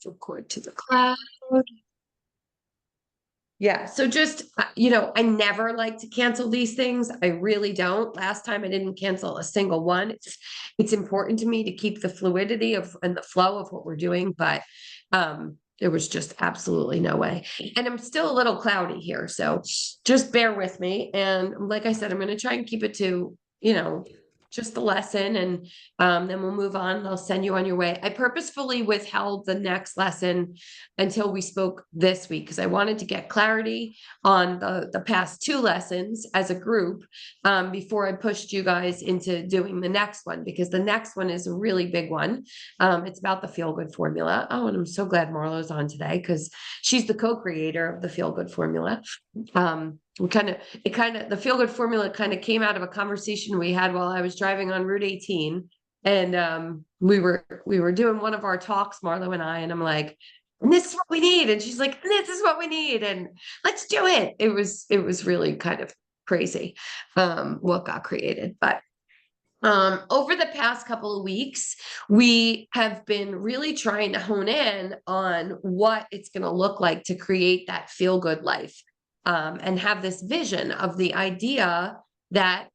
Record to the cloud. Yeah. So just, I never like to cancel these things. I really don't. Last time I didn't cancel a single one. It's important to me to keep the fluidity of and the flow of what we're doing, but there was just absolutely no way. And I'm still a little cloudy here. So just bear with me. And like I said, I'm going to try and keep it to, just the lesson, and then we'll move on. I'll send you on your way. I purposefully withheld the next lesson until we spoke this week because I wanted to get clarity on the past two lessons as a group before I pushed you guys into doing the next one, because the next one is a really big one. It's about the feel good formula. Oh, and I'm so glad Marlo's on today because she's the co-creator of the feel good formula. The feel good formula kind of came out of a conversation we had while I was driving on Route 18. And we were doing one of our talks, Marlo and I, and I'm like, and this is what we need. And she's like, this is what we need. And let's do it. It was really kind of crazy what got created. But over the past couple of weeks, we have been really trying to hone in on what it's going to look like to create that feel good life, and have this vision of the idea that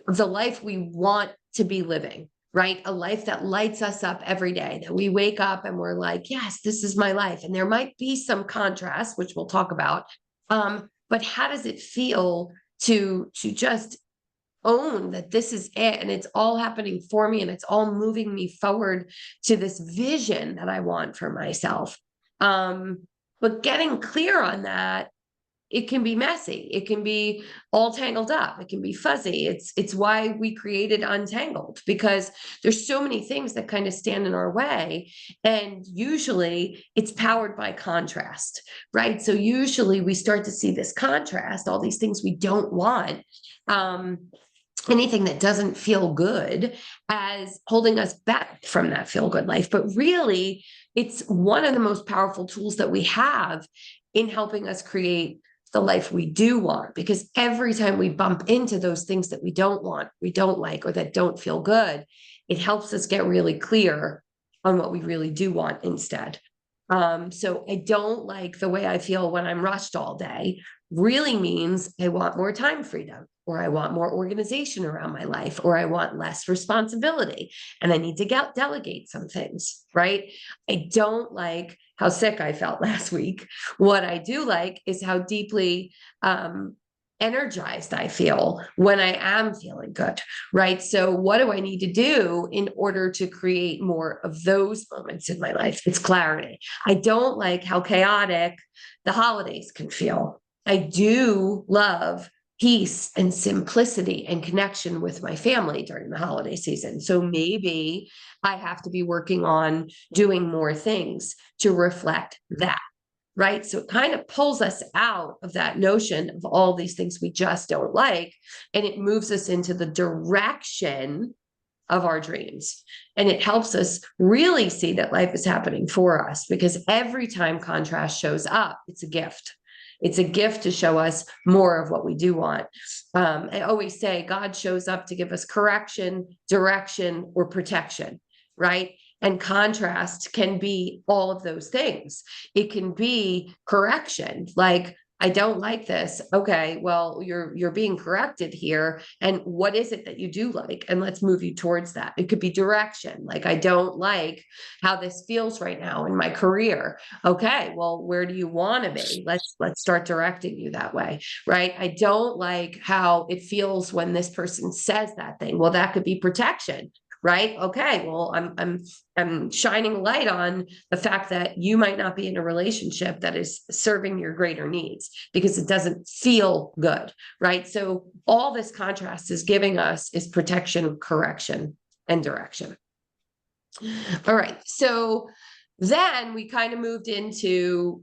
the life we want to be living, right? A life that lights us up every day, that we wake up and we're like, yes, this is my life. And there might be some contrast, which we'll talk about. But how does it feel to just own that this is it and it's all happening for me and it's all moving me forward to this vision that I want for myself? But getting clear on that, it can be messy. It can be all tangled up. It can be fuzzy. It's why we created Untangled, because there's so many things that kind of stand in our way. And usually it's powered by contrast, right? So usually we start to see this contrast, all these things we don't want. Anything that doesn't feel good as holding us back from that feel good life. But really, it's one of the most powerful tools that we have in helping us create the life we do want, because every time we bump into those things that we don't want, we don't like, or that don't feel good, it helps us get really clear on what we really do want instead. So I don't like the way I feel when I'm rushed all day really means I want more time freedom, or I want more organization around my life, or I want less responsibility and I need to delegate some things, right? I don't like how sick I felt last week. What I do like is how deeply energized I feel when I am feeling good, right? So what do I need to do in order to create more of those moments in my life? It's clarity. I don't like how chaotic the holidays can feel. I do love peace and simplicity and connection with my family during the holiday season. So maybe I have to be working on doing more things to reflect that. Right. So it kind of pulls us out of that notion of all these things we just don't like. And it moves us into the direction of our dreams. And it helps us really see that life is happening for us, because every time contrast shows up, it's a gift. It's a gift to show us more of what we do want. I always say God shows up to give us correction, direction, or protection, right? And contrast can be all of those things. It can be correction, like, I don't like this. Okay, well, you're being corrected here. And what is it that you do like? And let's move you towards that. It could be direction. Like, I don't like how this feels right now in my career. Okay, well, where do you want to be? Let's start directing you that way, right? I don't like how it feels when this person says that thing. Well, that could be protection. Right. Okay. Well, I'm shining a light on the fact that you might not be in a relationship that is serving your greater needs because it doesn't feel good. Right. So all this contrast is giving us is protection, correction, and direction. All right. So then we kind of moved into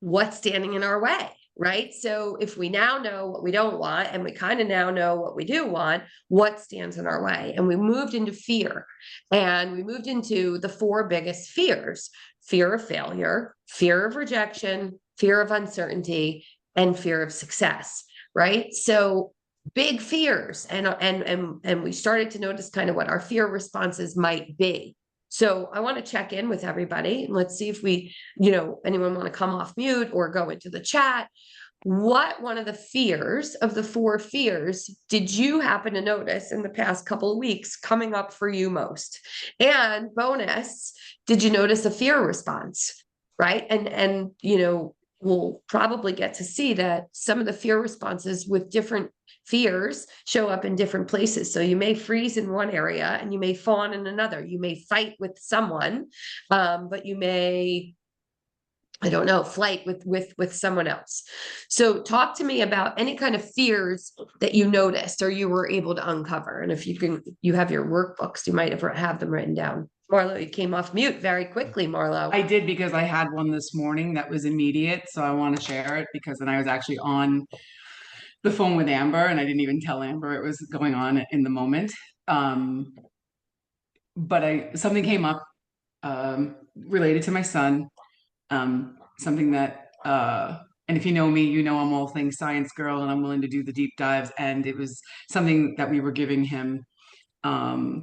what's standing in our way. Right. So if we now know what we don't want, and we kind of now know what we do want, what stands in our way? And we moved into fear, and we moved into the four biggest fears: fear of failure, fear of rejection, fear of uncertainty, and fear of success. Right. So big fears. And we started to notice kind of what our fear responses might be. So I want to check in with everybody. Let's see if we, anyone want to come off mute or go into the chat. What one of the fears of the 4 fears did you happen to notice in the past couple of weeks coming up for you most? And bonus, did you notice a fear response? Right. And we'll probably get to see that some of the fear responses with different fears show up in different places. So you may freeze in one area and you may fawn in another. You may fight with someone, but you may, I don't know, flight with someone else. So talk to me about any kind of fears that you noticed or you were able to uncover. And if you have your workbooks, you might have them written down. Marlo, you came off mute very quickly, Marlo. I did, because I had one this morning that was immediate. So I want to share it, because then I was actually on the phone with Amber and I didn't even tell Amber it was going on in the moment. But something came up related to my son, something that, and if you know me, you know I'm all things science girl and I'm willing to do the deep dives. And it was something that we were giving him to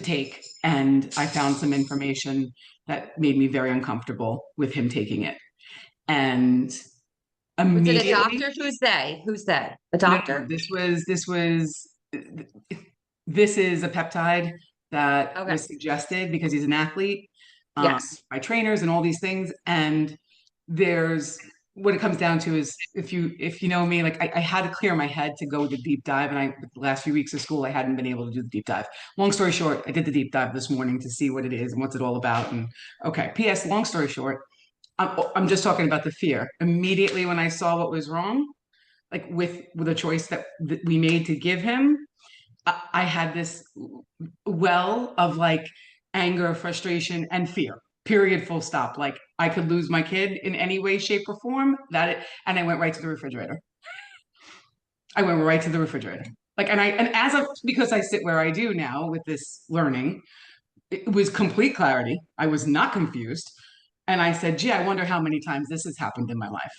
take. And I found some information that made me very uncomfortable with him taking it. And Was it a immediately, doctor? Who's they? A no, doctor? this is a peptide that Okay. was suggested because he's an athlete, Yes. by trainers and all these things. And there's what it comes down to is, if you know me, like I had to clear my head to go the deep dive, and the last few weeks of school I hadn't been able to do the deep dive. Long story short, I did the deep dive this morning to see what it is and what's it all about. And okay, P.S. Long story short, I'm just talking about the fear. Immediately when I saw what was wrong, like with the choice that we made to give him, I had this well of like anger, frustration, and fear. Period. Full stop. Like I could lose my kid in any way, shape, or form. And I went right to the refrigerator. I went right to the refrigerator. Like, because I sit where I do now with this learning, it was complete clarity. I was not confused. And I said, gee, I wonder how many times this has happened in my life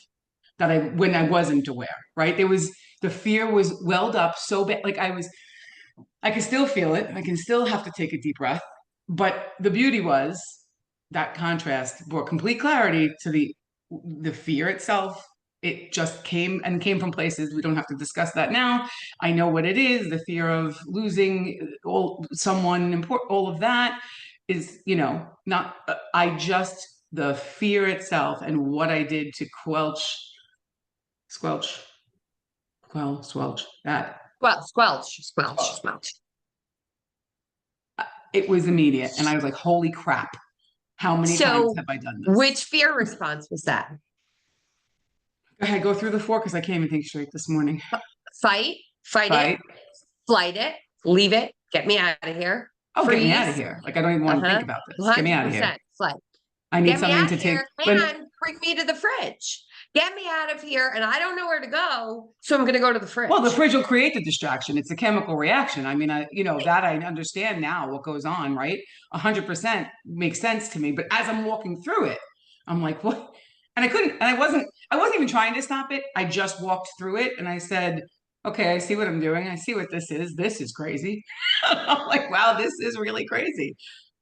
when I wasn't aware, right? The fear was welled up so bad. Like I can still feel it. I can still have to take a deep breath. But the beauty was that contrast brought complete clarity to the fear itself. It just came from places we don't have to discuss that now. I know what it is. The fear of losing someone important. All of that is, not. I just the fear itself and what I did to squelch, squelch that. Well, squelch. It was immediate, and I was like, "Holy crap! How many times So have I done this?" which fear response was that? Go ahead, go through the 4, because I can't even think straight this morning. Fight it, Fight. flight it, leave it, get me out of here. Oh, get me out of Freeze. here! Like I don't even want to think about this. Get me out of here. 100% flight. I need Get me something out to of take. here and bring me to the fridge. Get me out of here, and I don't know where to go, so I'm going to go to the fridge. Well, the fridge will create the distraction. It's a chemical reaction. I mean, that I understand now what goes on, right? 100% makes sense to me. But as I'm walking through it, I'm like, what? And I couldn't, and I wasn't even trying to stop it. I just walked through it and I said, okay, I see what I'm doing. I see what this is. This is crazy. I'm like, wow, this is really crazy.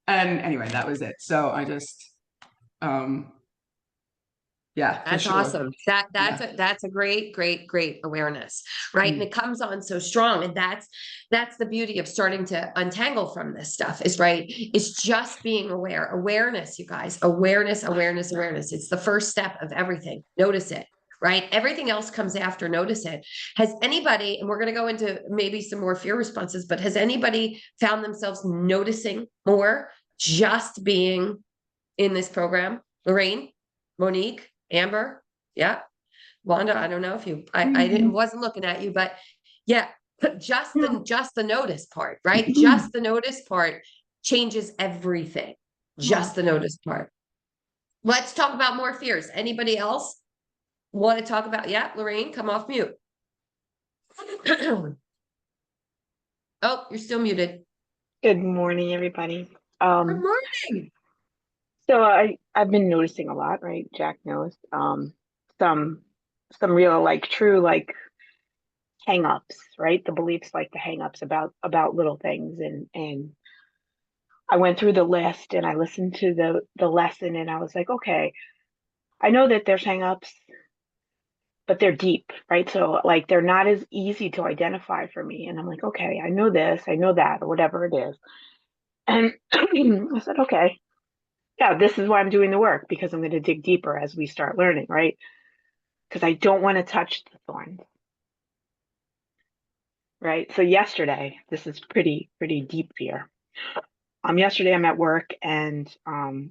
And anyway, that was it. So I just, um, yeah, for That's sure. awesome. Yeah. That's a great awareness, right? And it comes on so strong. And that's the beauty of starting to untangle from this stuff is right. It's just being aware. Awareness, you guys. Awareness. It's the first step of everything. Notice it. Right. Everything else comes after. Notice it. Has anybody, and we're going to go into maybe some more fear responses, but has anybody found themselves noticing more just being in this program? Lorraine, Monique, Amber, yeah. Wanda, I don't know if I didn't wasn't looking at you, but yeah, just the notice part, right? Just the notice part changes everything. Just the notice part. Let's talk about more fears. Anybody else want to talk about? Yeah, Lorraine, come off mute. Oh, you're still muted. Good morning, everybody. Good morning. So I've been noticing a lot, right? Jack knows. Some real like true like hang-ups, right? The beliefs like the hang-ups about little things and I went through the list and I listened to the lesson and I was like, okay, I know that there's hangups, but they're deep, right? So like they're not as easy to identify for me. And I'm like, okay, I know this, I know that, or whatever it is. And I said, okay, yeah, this is why I'm doing the work because I'm going to dig deeper as we start learning, right? Because I don't want to touch the thorns, right? So yesterday, this is pretty deep fear. Yesterday I'm at work and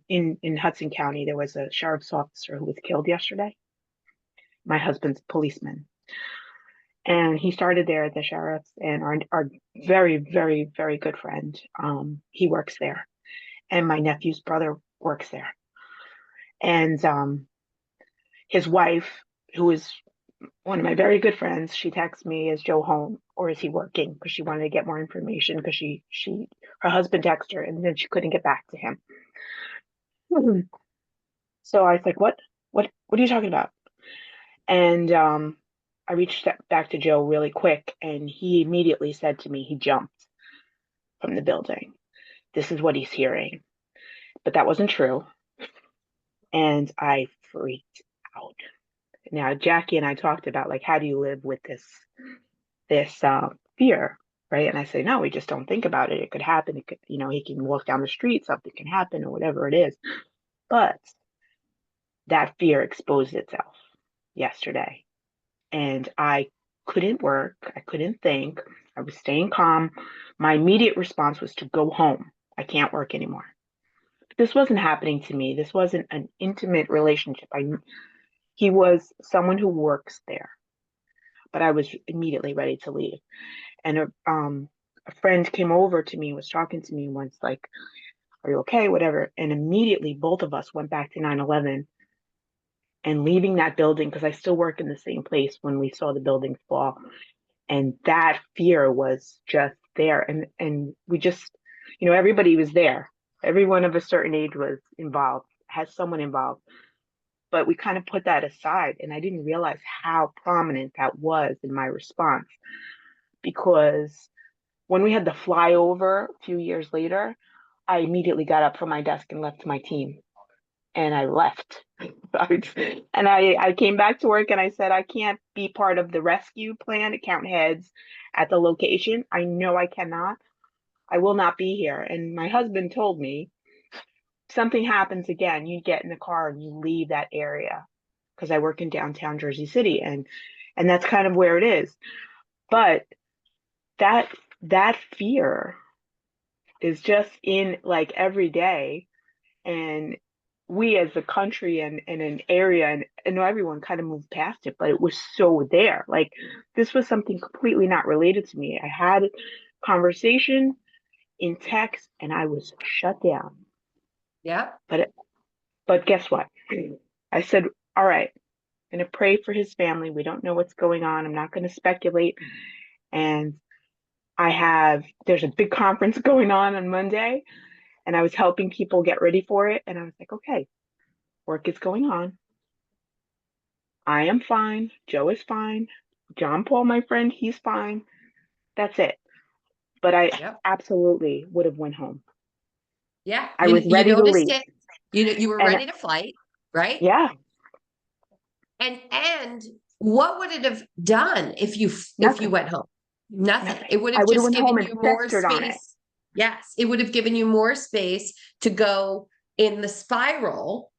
in Hudson County there was a sheriff's officer who was killed yesterday. My husband's policeman, and he started there at the sheriff's, and our very good friend, he works there, and my nephew's brother works there, and his wife, who is one of my very good friends, she texts me, is Joe home or is he working? Because she wanted to get more information because her husband texted her and then she couldn't get back to him. So I was like, what are you talking about? And I reached back to Joe really quick and he immediately said to me, he jumped from the building. This is what he's hearing. But that wasn't true. And I freaked out. Now, Jackie and I talked about like, how do you live with this fear, right? And I say, no, we just don't think about it. It could happen. It could, he can walk down the street, something can happen or whatever it is. But that fear exposed itself yesterday. And I couldn't work. I couldn't think. I was staying calm. My immediate response was to go home. I can't work anymore. This wasn't happening to me. This wasn't an intimate relationship. He was someone who works there, but I was immediately ready to leave. And a friend came over to me, was talking to me once, like, are you okay? Whatever. And immediately both of us went back to 9/11 and leaving that building because I still work in the same place when we saw the buildings fall. And that fear was just there. And we just, everybody was there. Everyone of a certain age was involved, has someone involved. But we kind of put that aside. And I didn't realize how prominent that was in my response. Because when we had the flyover a few years later, I immediately got up from my desk and left my team. And I left. And I came back to work and I said, I can't be part of the rescue plan to count heads at the location. I know I cannot. I will not be here. And my husband told me, something happens again, you get in the car and you leave that area. Because I work in downtown Jersey City and that's kind of where it is. But that fear is just in like every day. And we as a country and an area and I know everyone kind of moved past it, but it was so there. Like this was something completely not related to me. I had a conversation in text and I was shut down. Yeah. But guess what? I said, all right, I'm going to pray for his family. We don't know what's going on. I'm not going to speculate. And there's a big conference going on Monday and I was helping people get ready for it. And I was like, okay, work is going on. I am fine. Joe is fine. John Paul, my friend, he's fine. That's it. But I absolutely would have went home. Yeah. I was ready to noticed leave. it. You were And ready to fight, right? yeah, And what would it have done if you nothing. went home? Nothing. Nothing. It would I have would have just went home given and you more festered on it. space. Yes, it would have given you more space to go in the spiral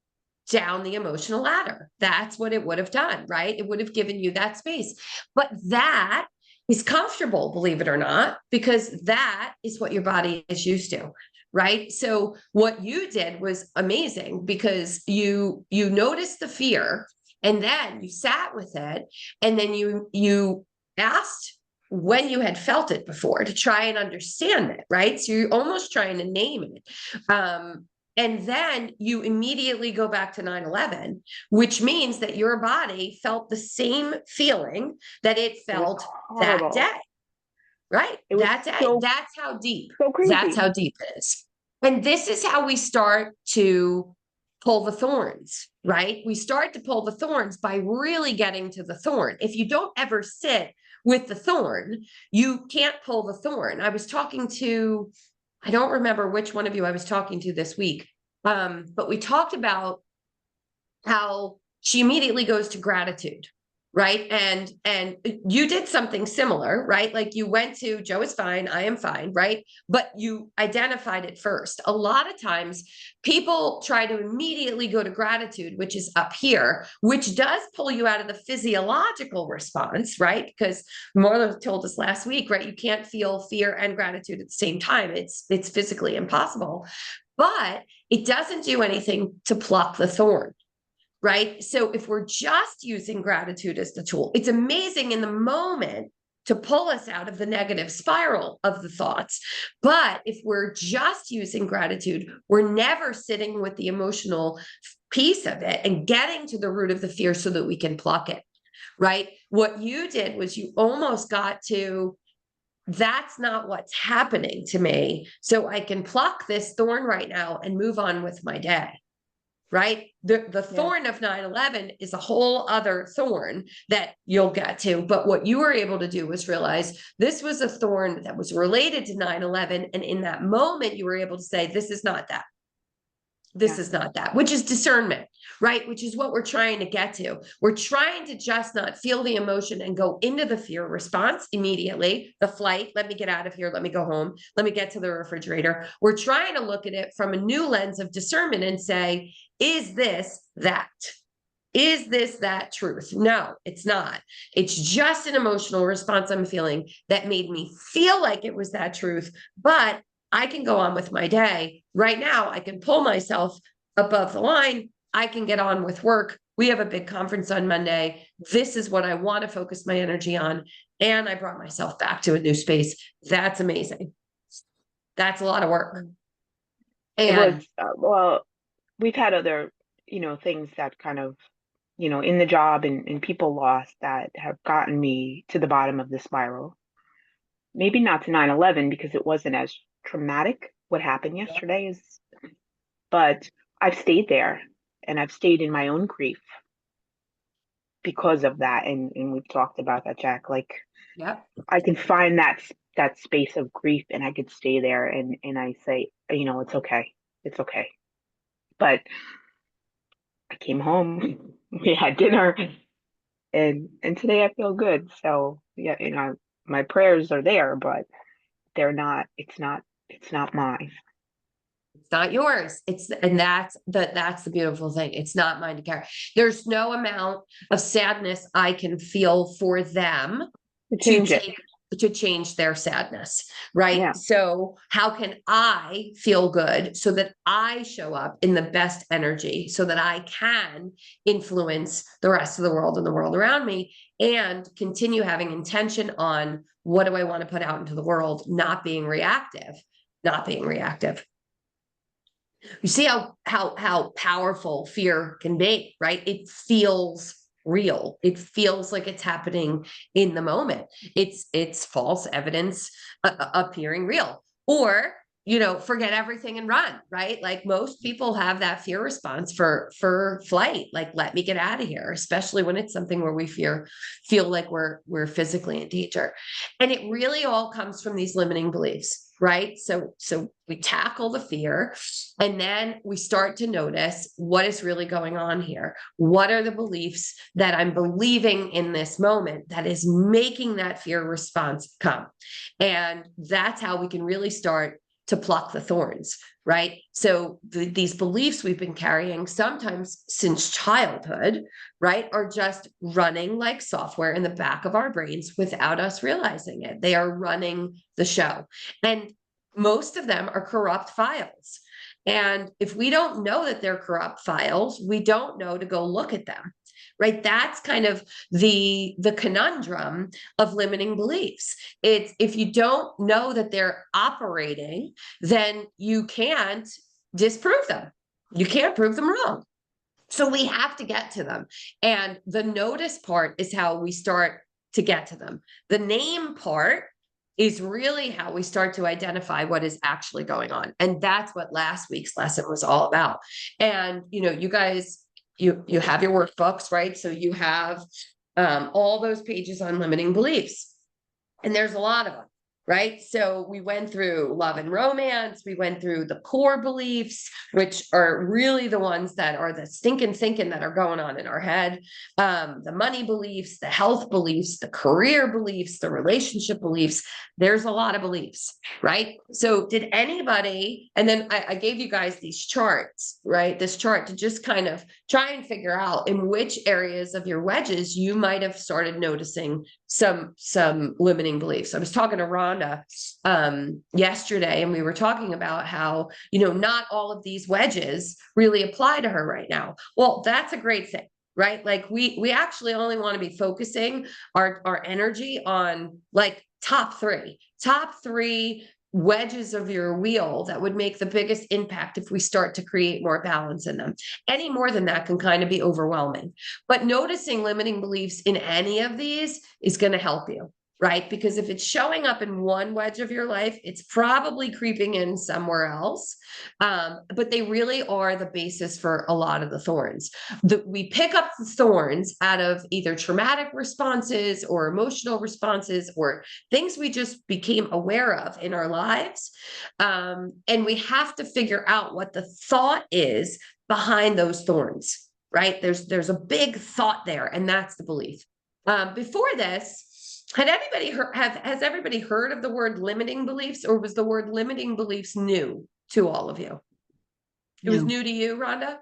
down the emotional ladder. That's what it would have done, right? It would have given you that space. But that is comfortable, believe it or not, because that is what your body is used to, right? So what you did was amazing because you noticed the fear and then you sat with it and then you asked when you had felt it before to try and understand it, right? So you're almost trying to name it. And then you immediately go back to 9/11, which means that your body felt the same feeling that it felt that day, right? It was That day. so That's how deep. crazy. That's how deep it is. And this is how we start to pull the thorns, right? We start to pull the thorns by really getting to the thorn. If you don't ever sit with the thorn, you can't pull the thorn. I was talking to I don't remember which one of you I was talking to this week. But we talked about how she immediately goes to gratitude, right? And you did something similar, right? Like you went to Joe is fine, I am fine, right? But you identified it first. A lot of times people try to immediately go to gratitude, which is up here, which does pull you out of the physiological response, right? Because Marla told us last week, right? You can't feel fear and gratitude at the same time. It's physically impossible. But it doesn't do anything to pluck the thorn, right? So if we're just using gratitude as the tool, it's amazing in the moment to pull us out of the negative spiral of the thoughts. But if we're just using gratitude, we're never sitting with the emotional piece of it and getting to the root of the fear so that we can pluck it, right? What you did was you almost got to, that's not what's happening to me. So I can pluck this thorn right now and move on with my day. Right? The thorn of 9/11 is a whole other thorn that you'll get to. But what you were able to do was realize this was a thorn that was related to 9/11. And in that moment, you were able to say, this is not that. This is not that, which is discernment, right? Which is what we're trying to get to. We're trying to just not feel the emotion and go into the fear response immediately. The flight, let me get out of here. Let me go home. Let me get to the refrigerator. We're trying to look at it from a new lens of discernment and say, is this that? Is this that truth? No, it's not. It's just an emotional response I'm feeling that made me feel like it was that truth, but I can go on with my day. Right now, I can pull myself above the line. I can get on with work. We have a big conference on Monday. This is what I want to focus my energy on. And I brought myself back to a new space. That's amazing. That's a lot of work. It And was, well, we've had other, things that kind of, in the job and people lost that have gotten me to the bottom of the spiral. Maybe not to 9/11 because it wasn't as traumatic what happened yesterday is, but I've stayed there and I've stayed in my own grief because of that. And we've talked about that, Jack. Like yep. I can find that space of grief and I could stay there and I say, it's okay. It's okay. But I came home, we had dinner, and today I feel good. So yeah, my prayers are there, but they're not, it's not mine. It's not yours. And that's the beautiful thing. It's not mine to carry. There's no amount of sadness I can feel for them To change it. to change their sadness, right? Yeah. So how can I feel good so that I show up in the best energy so that I can influence the rest of the world and the world around me and continue having intention on what do I want to put out into the world, not being reactive. You see how powerful fear can be, right? It feels real. It feels like it's happening in the moment. It's false evidence appearing real. Or, forget everything and run, right? Like most people have that fear response for flight. Like, let me get out of here, especially when it's something where we feel like we're physically in danger. And it really all comes from these limiting beliefs, right? So we tackle the fear and then we start to notice what is really going on here. What are the beliefs that I'm believing in this moment that is making that fear response come? And that's how we can really start to pluck the thorns, right? So these beliefs we've been carrying sometimes since childhood, right, are just running like software in the back of our brains without us realizing it. They are running the show. And most of them are corrupt files. And if we don't know that they're corrupt files, we don't know to go look at them, right? That's kind of the conundrum of limiting beliefs. It's if you don't know that they're operating, then you can't disprove them. You can't prove them wrong. So we have to get to them. And the notice part is how we start to get to them. The name part is really how we start to identify what is actually going on. And that's what last week's lesson was all about. And, you guys, you have your workbooks, right? So you have all those pages on limiting beliefs. And there's a lot of them. right? So we went through love and romance. We went through the core beliefs, which are really the ones that are the stinking thinking that are going on in our head. The money beliefs, the health beliefs, the career beliefs, the relationship beliefs. There's a lot of beliefs, right? So did anybody, and then I gave you guys these charts, right? This chart to just kind of try and figure out in which areas of your wedges you might have started noticing some limiting beliefs. I was talking to Rhonda yesterday, and we were talking about how, not all of these wedges really apply to her right now. Well, that's a great thing, right? Like we actually only want to be focusing our energy on like top three wedges of your wheel that would make the biggest impact if we start to create more balance in them. Any more than that can kind of be overwhelming. But noticing limiting beliefs in any of these is going to help you, right? Because if it's showing up in one wedge of your life, it's probably creeping in somewhere else. But they really are the basis for a lot of the thorns. We pick up the thorns out of either traumatic responses or emotional responses or things we just became aware of in our lives. And we have to figure out what the thought is behind those thorns, right? There's a big thought there, and that's the belief. Before this, has everybody heard of the word limiting beliefs, or was the word limiting beliefs new to all of you? It was new to you, Rhonda?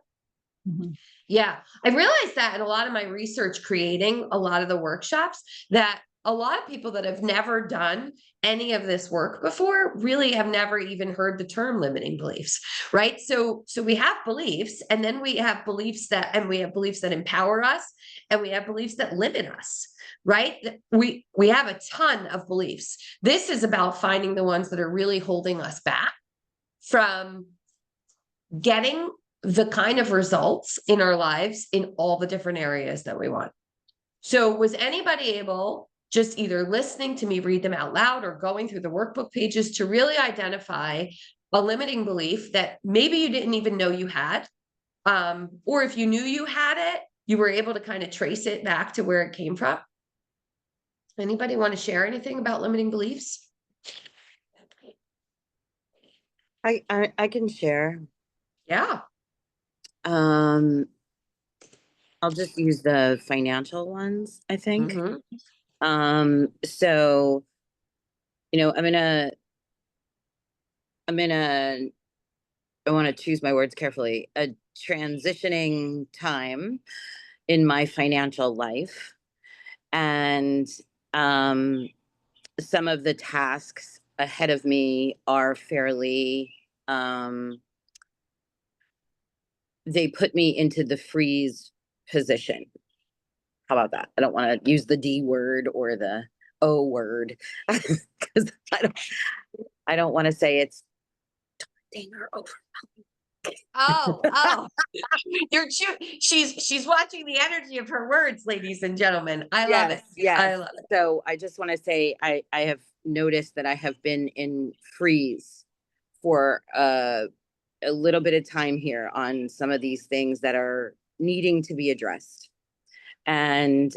Mhm. Yeah, I realized that in a lot of my research creating a lot of the workshops, that a lot of people that have never done any of this work before really have never even heard the term limiting beliefs, right? So we have beliefs, and then we have beliefs that empower us, and we have beliefs that limit us, right? We have a ton of beliefs. This is about finding the ones that are really holding us back from getting the kind of results in our lives in all the different areas that we want. So was anybody able, just either listening to me read them out loud or going through the workbook pages, to really identify a limiting belief that maybe you didn't even know you had? Or if you knew you had it, you were able to kind of trace it back to where it came from? Anybody want to share anything about limiting beliefs? I can share. Yeah. Um, I'll just use the financial ones, I think. Mhm. So, I'm in a, I want to choose my words carefully, a transitioning time in my financial life. And some of the tasks ahead of me are fairly, they put me into the freeze position. How about that? I don't want to use the D word or the O word because I don't want to say it's daunting or over. Oh, she's watching the energy of her words, ladies and gentlemen. I love it. Yes. I love it. So I just want to say I have noticed that I have been in freeze for a little bit of time here on some of these things that are needing to be addressed. And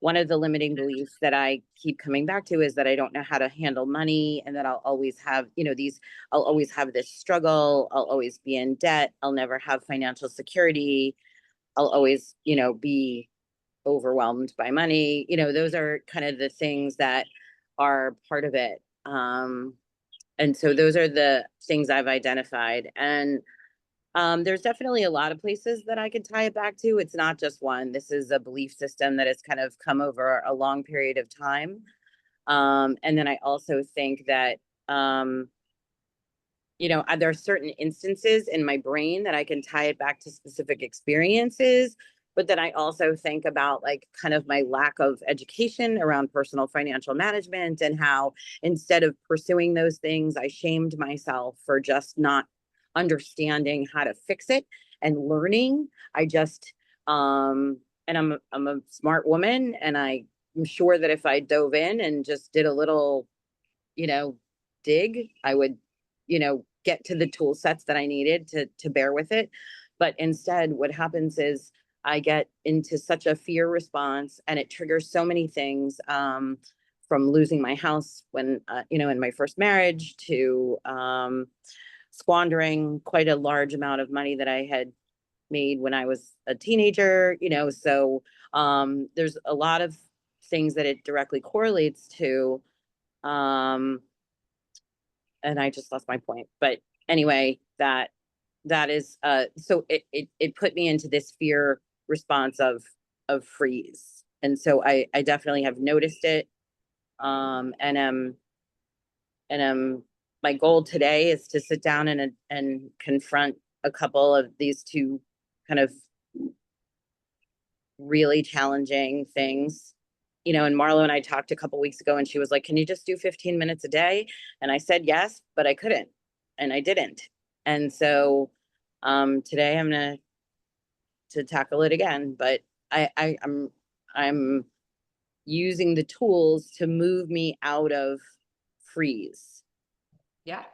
one of the limiting beliefs that I keep coming back to is that I don't know how to handle money, and that I'll always have, I'll always have this struggle. I'll always be in debt. I'll never have financial security. I'll always, be overwhelmed by money. Those are kind of the things that are part of it. And so those are the things I've identified. And there's definitely a lot of places that I could tie it back to. It's not just one. This is a belief system that has kind of come over a long period of time. And then I also think that, there are certain instances in my brain that I can tie it back to specific experiences. But then I also think about like kind of my lack of education around personal financial management, and how instead of pursuing those things, I shamed myself for just not understanding how to fix it and learning. I just, and I'm a smart woman, and I'm sure that if I dove in and just did a little, dig, I would, get to the tool sets that I needed to bear with it. But instead, what happens is I get into such a fear response, and it triggers so many things, from losing my house when, in my first marriage, to squandering quite a large amount of money that I had made when I was a teenager, so there's a lot of things that it directly correlates to. And I just lost my point. But anyway, that is so it put me into this fear response of freeze. And so I definitely have noticed it. And my goal today is to sit down and confront a couple of these two kind of really challenging things. And Marlo and I talked a couple weeks ago, and she was like, can you just do 15 minutes a day? And I said yes, but I couldn't, and I didn't. And so today I'm gonna tackle it again, but I'm using the tools to move me out of freeze. Yeah.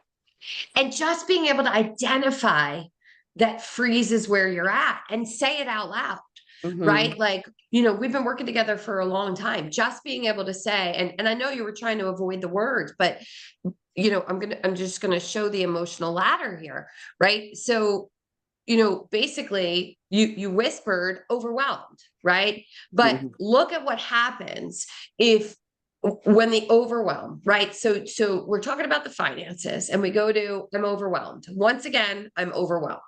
And just being able to identify that freeze is where you're at and say it out loud, right? Like, we've been working together for a long time. Just being able to say, and I know you were trying to avoid the words, but I'm just gonna show the emotional ladder here, right? So, basically you whispered overwhelmed, right? But look at what happens when the overwhelm, right? So we're talking about the finances, and we go to, I'm overwhelmed. Once again, I'm overwhelmed,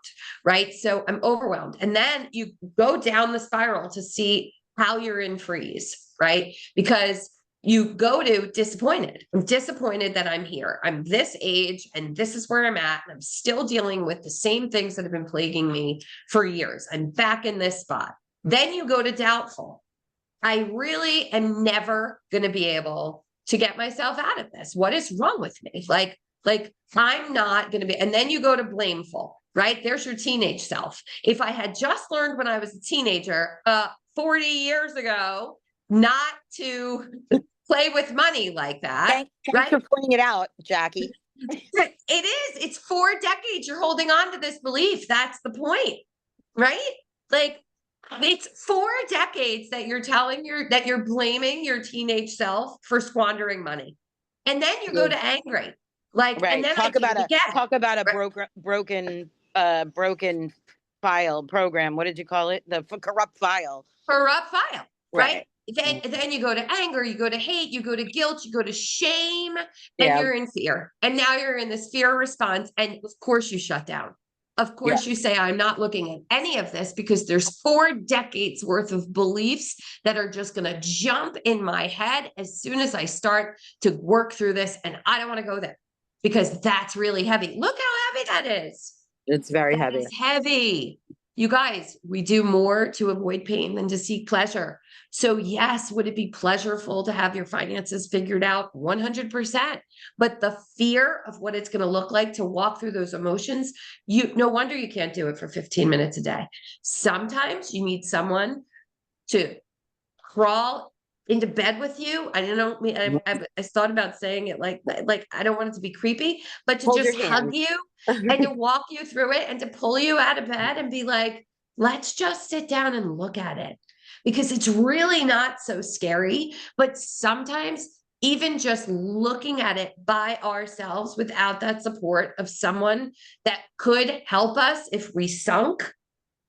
right? So I'm overwhelmed. And then you go down the spiral to see how you're in freeze, right? Because you go to disappointed. I'm disappointed that I'm here. I'm this age and this is where I'm at. And I'm still dealing with the same things that have been plaguing me for years. I'm back in this spot. Then you go to doubtful. I really am never going to be able to get myself out of this. What is wrong with me? Like I'm not going to be. And then you go to blameful, right? There's your teenage self. If I had just learned when I was a teenager, 40 years ago, not to play with money like that. Thanks for pointing it out, Jackie. It is. It's 4 decades you're holding on to this belief. That's the point, right? Like, it's 4 decades that you're telling that you're blaming your teenage self for squandering money. And then you go to angry. Like, right. And then talk about a right? broken file program. What did you call it? The corrupt file. Corrupt file, right? Then you go to anger, you go to hate, you go to guilt, you go to shame, and you're in fear. And now you're in this fear response. And of course you shut down. Of course you say, I'm not looking at any of this, because there's 4 decades worth of beliefs that are just going to jump in my head as soon as I start to work through this. And I don't want to go there, because that's really heavy. Look how heavy that is. It's very heavy. It's heavy. You guys, we do more to avoid pain than to seek pleasure. So yes, would it be pleasurable to have your finances figured out? 100%. But the fear of what it's going to look like to walk through those emotions, no wonder you can't do it for 15 minutes a day. Sometimes you need someone to crawl into bed with you. I don't know. I thought about saying it like I don't want it to be creepy, but to just hug you and to walk you through it and to pull you out of bed and be like, let's just sit down and look at it, because it's really not so scary. But sometimes even just looking at it by ourselves without that support of someone that could help us if we sunk,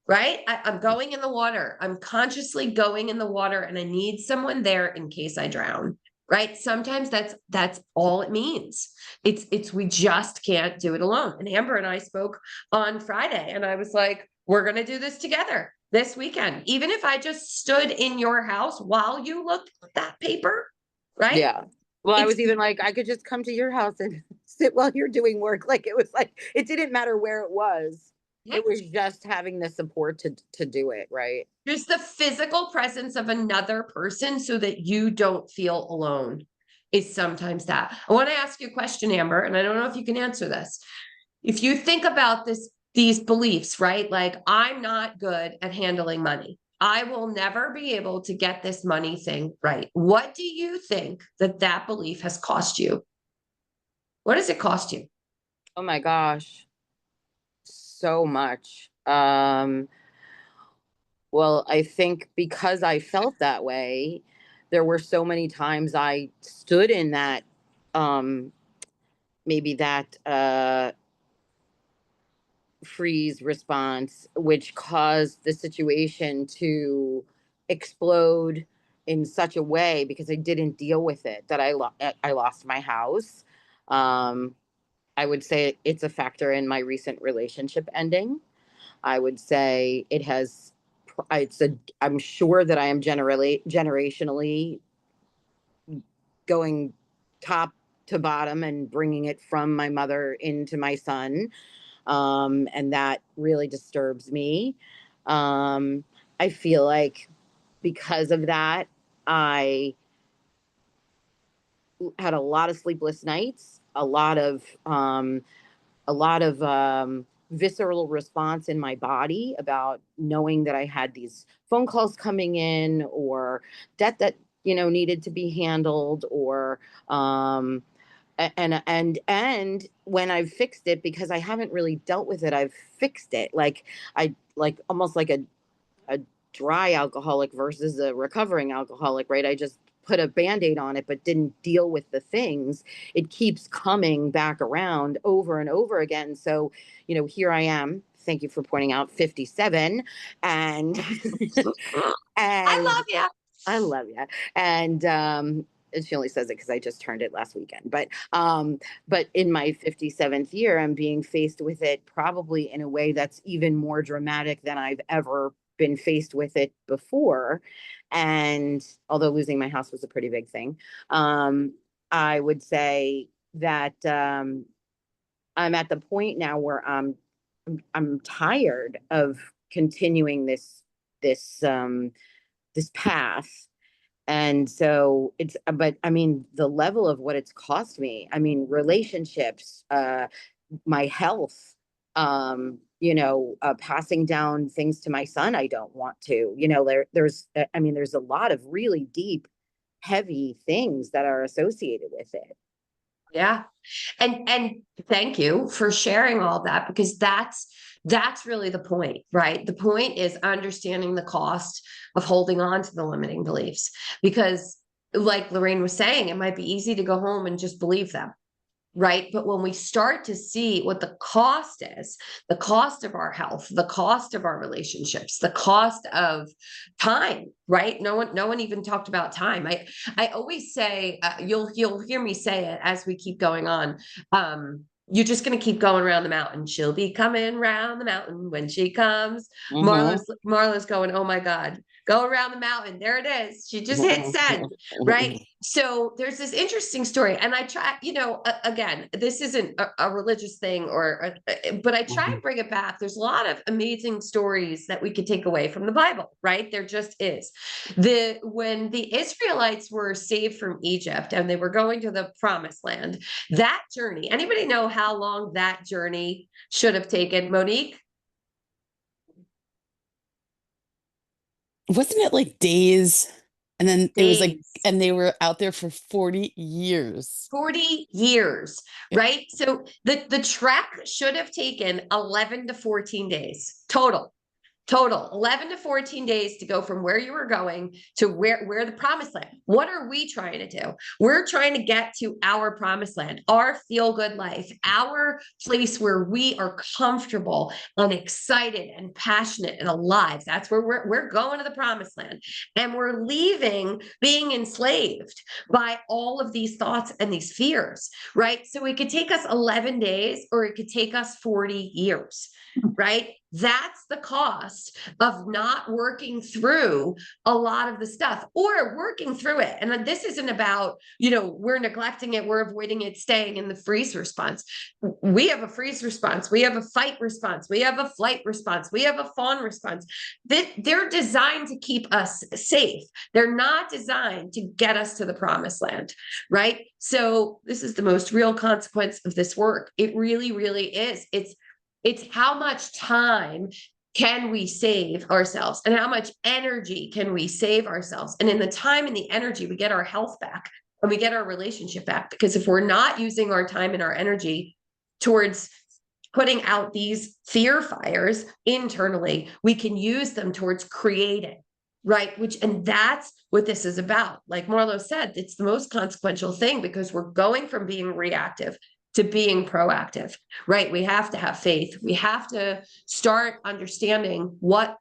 right? I'm going in the water. I'm consciously going in the water, and I need someone there in case I drown, right? Sometimes that's all it means. It's we just can't do it alone. And Amber and I spoke on Friday, and I was like, we're going to do this together this weekend. Even if I just stood in your house while you looked at that paper, right? Yeah. Well, I was even like, I could just come to your house and sit while you're doing work. Like, it was like, it didn't matter where it was. Yeah. It was just having the support to do it, right? Just the physical presence of another person so that you don't feel alone is sometimes that. I want to ask you a question, Amber, and I don't know if you can answer this. If you think about these beliefs, right? Like, I'm not good at handling money. I will never be able to get this money thing right. What do you think that belief has cost you? What does it cost you? Oh my gosh. So much. Well, I think because I felt that way, there were so many times I stood in that, maybe that freeze response, which caused the situation to explode in such a way because I didn't deal with it, that I lost my house. I would say it's a factor in my recent relationship ending. I would say it has. I'm sure that I am generationally going top to bottom and bringing it from my mother into my son. And that really disturbs me. I feel like because of that, I had a lot of sleepless nights, a lot of visceral response in my body about knowing that I had these phone calls coming in, or debt that needed to be handled, or and when I've fixed it, because I haven't really dealt with it, I've fixed it like almost like a dry alcoholic versus a recovering alcoholic, right? I just put a band-aid on it but didn't deal with the things. It keeps coming back around over and over again. So here I am, thank you for pointing out, 57, and I and love you. I love you. And she only says it because I just turned it last weekend. But in my 57th year, I'm being faced with it probably in a way that's even more dramatic than I've ever been faced with it before. And although losing my house was a pretty big thing, I would say that I'm at the point now where I'm tired of continuing this path. And so but I mean, the level of what it's cost me, I mean, relationships, my health, passing down things to my son I don't want to, there's a lot of really deep, heavy things that are associated with it. Yeah. And thank you for sharing all that, because that's really the point, right? The point is understanding the cost of holding on to the limiting beliefs, because like Lorraine was saying, it might be easy to go home and just believe them. Right. But when we start to see what the cost is, the cost of our health, the cost of our relationships, the cost of time, right? No one even talked about time. I always say, you'll hear me say it as we keep going on. You're just going to keep going around the mountain. She'll be coming around the mountain when she comes. Marla's going, oh my God, go around the mountain. There it is. She just hit send. Right. So there's this interesting story, and I try, again, this isn't a religious thing but I try and bring it back. There's a lot of amazing stories that we could take away from the Bible, right? There just is. When the Israelites were saved from Egypt and they were going to the promised land, that journey, anybody know how long that journey should have taken, Monique? Wasn't it like days? And then it was like, Days. and they were out there for 40 years. 40 years, right? So the trek should have taken 11 to 14 days total. 11 to 14 days to go from where you were going to where the promised land. What are we trying to do? We're trying to get to our promised land, our feel-good life, our place where we are comfortable and excited and passionate and alive. That's where we're going to the promised land. And we're leaving being enslaved by all of these thoughts and these fears, right? So it could take us 11 days or it could take us 40 years. Right? That's the cost of not working through a lot of the stuff, or working through it. And this isn't about, we're neglecting it, we're avoiding it, staying in the freeze response. We have a freeze response. We have a fight response. We have a flight response. We have a fawn response. They're designed to keep us safe. They're not designed to get us to the promised land. Right? So this is the most real consequence of this work. It really, really is. It's how much time can we save ourselves, and how much energy can we save ourselves? And in the time and the energy, we get our health back and we get our relationship back. Because if we're not using our time and our energy towards putting out these fear fires internally, we can use them towards creating right? And that's what this is about. Like Marlo said, it's the most consequential thing because we're going from being reactive to being proactive, right? We have to have faith. We have to start understanding what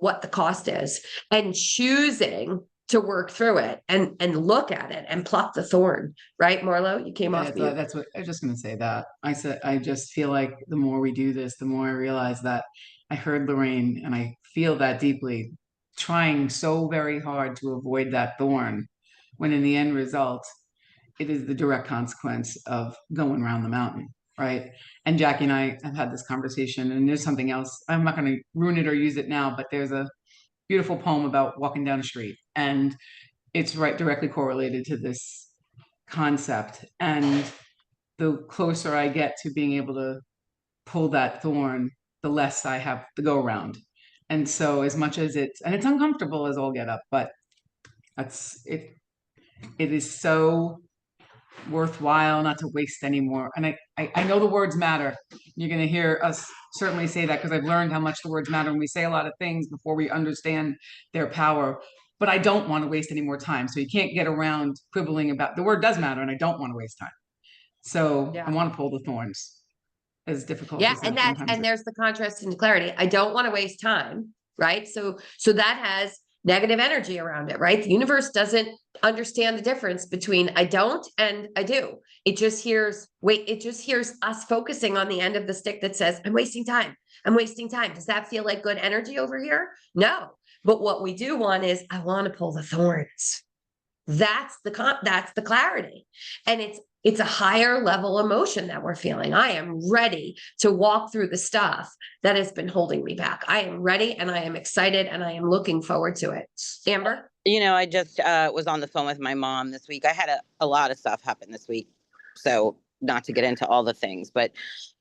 the cost is and choosing to work through it and look at it and pluck the thorn, right? Marlo, you came off mute. That's what I was just going to say. That I said, I just feel like the more we do this, the more I realize that I heard Lorraine and I feel that deeply, trying so very hard to avoid that thorn, when in the end result, it is the direct consequence of going around the mountain, right? And Jackie and I have had this conversation, and there's something else. I'm not going to ruin it or use it now, but there's a beautiful poem about walking down a street, and it's directly correlated to this concept. And the closer I get to being able to pull that thorn, the less I have to go around. And so as much as it's uncomfortable as all get up, but that's it. It is so worthwhile not to waste anymore. And I know the words matter. You're going to hear us certainly say that because I've learned how much the words matter, and we say a lot of things before we understand their power. But I don't want to waste any more time. So you can't get around quibbling about the word does matter, and I don't want to waste time. So I want to pull the thorns, as difficult as that sometimes and there's the contrast into clarity. I don't want to waste time, right? So that has negative energy around it, right? The universe doesn't understand the difference between I don't and I do. It just hears us focusing on the end of the stick that says, I'm wasting time. I'm wasting time. Does that feel like good energy over here? No. But what we do want is I want to pull the thorns. That's the clarity. And it's a higher level emotion that we're feeling. I am ready to walk through the stuff that has been holding me back. I am ready and I am excited and I am looking forward to it. Amber? I just was on the phone with my mom this week. I had a lot of stuff happen this week. So not to get into all the things, but